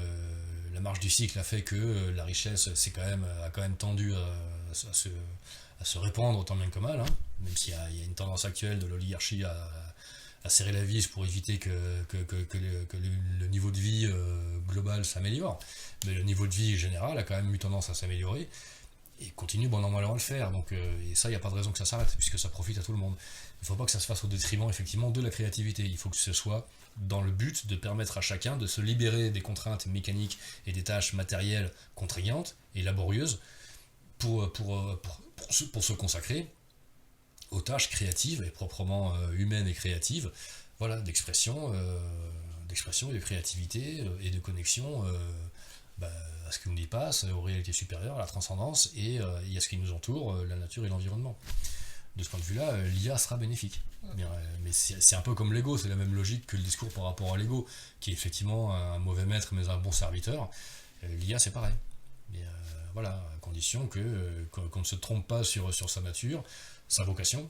la marche du cycle a fait que la richesse a quand même tendu à se répandre tant bien que mal, hein, même s'il y a une tendance actuelle de l'oligarchie à serrer la vis pour éviter que le niveau de vie global s'améliore. Mais le niveau de vie général a quand même eu tendance à s'améliorer et continue normalement à le faire. Donc, et ça, il n'y a pas de raison que ça s'arrête puisque ça profite à tout le monde. Il ne faut pas que ça se fasse au détriment effectivement de la créativité. Il faut que ce soit dans le but de permettre à chacun de se libérer des contraintes mécaniques et des tâches matérielles contraignantes et laborieuses pour se consacrer aux tâches créatives et proprement humaines et créatives, voilà, d'expression et de créativité et de connexion à ce qui nous dépasse, aux réalités supérieures, à la transcendance et à ce qui nous entoure, la nature et l'environnement. De ce point de vue-là, l'IA sera bénéfique. Mais c'est un peu comme l'ego, c'est la même logique que le discours par rapport à l'ego, qui est effectivement un mauvais maître mais un bon serviteur. L'IA, c'est pareil. Mais voilà, à condition qu'on ne se trompe pas sur sa nature, sa vocation,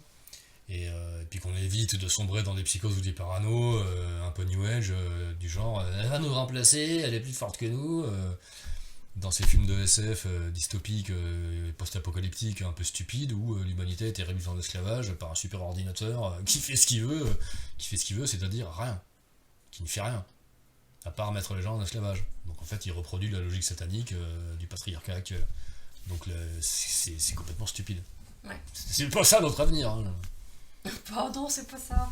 Et puis qu'on évite de sombrer dans des psychoses ou des parano, un peu new age, du genre elle va nous remplacer, elle est plus forte que nous. Dans ces films de SF dystopiques, post-apocalyptiques, un peu stupides, où l'humanité a été réduite en esclavage par un super ordinateur qui fait ce qu'il veut, c'est-à-dire rien, qui ne fait rien, à part mettre les gens en esclavage. Donc en fait, il reproduit la logique satanique du patriarcat actuel. Donc c'est complètement stupide. Ouais. C'est pas ça notre avenir. Hein. Pardon, c'est pas ça.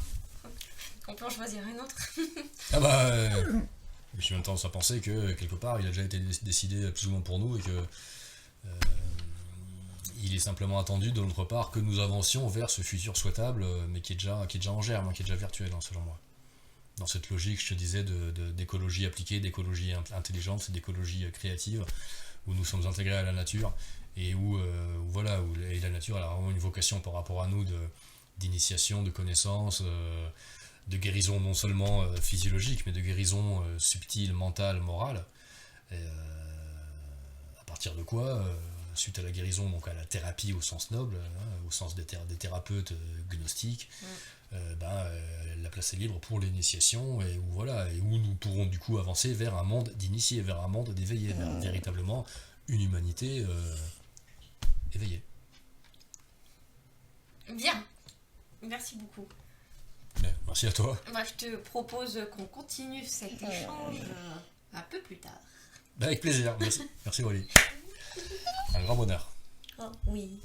On peut en choisir un autre. Ah bah... j'ai même tendance à penser que quelque part il a déjà été décidé plus ou moins pour nous et que il est simplement attendu de notre part que nous avancions vers ce futur souhaitable mais qui est déjà en germe, qui est déjà virtuel hein, selon moi. Dans cette logique, je te disais, d'écologie appliquée, d'écologie intelligente, d'écologie créative, où nous sommes intégrés à la nature et où et la nature elle a vraiment une vocation par rapport à nous d'initiation, de connaissance, de guérison non seulement physiologique, mais de guérison subtile, mentale, morale. Et, à partir de quoi, suite à la guérison, donc à la thérapie au sens noble, au sens des thérapeutes gnostiques, la place est libre pour l'initiation et où nous pourrons du coup avancer vers un monde d'initiés, vers un monde d'éveillés, vers véritablement une humanité éveillée. Bien, merci beaucoup. Mais, merci à toi. Moi, je te propose qu'on continue cet échange un peu plus tard. Avec plaisir, merci Wally. Un grand bonheur. Oh, oui.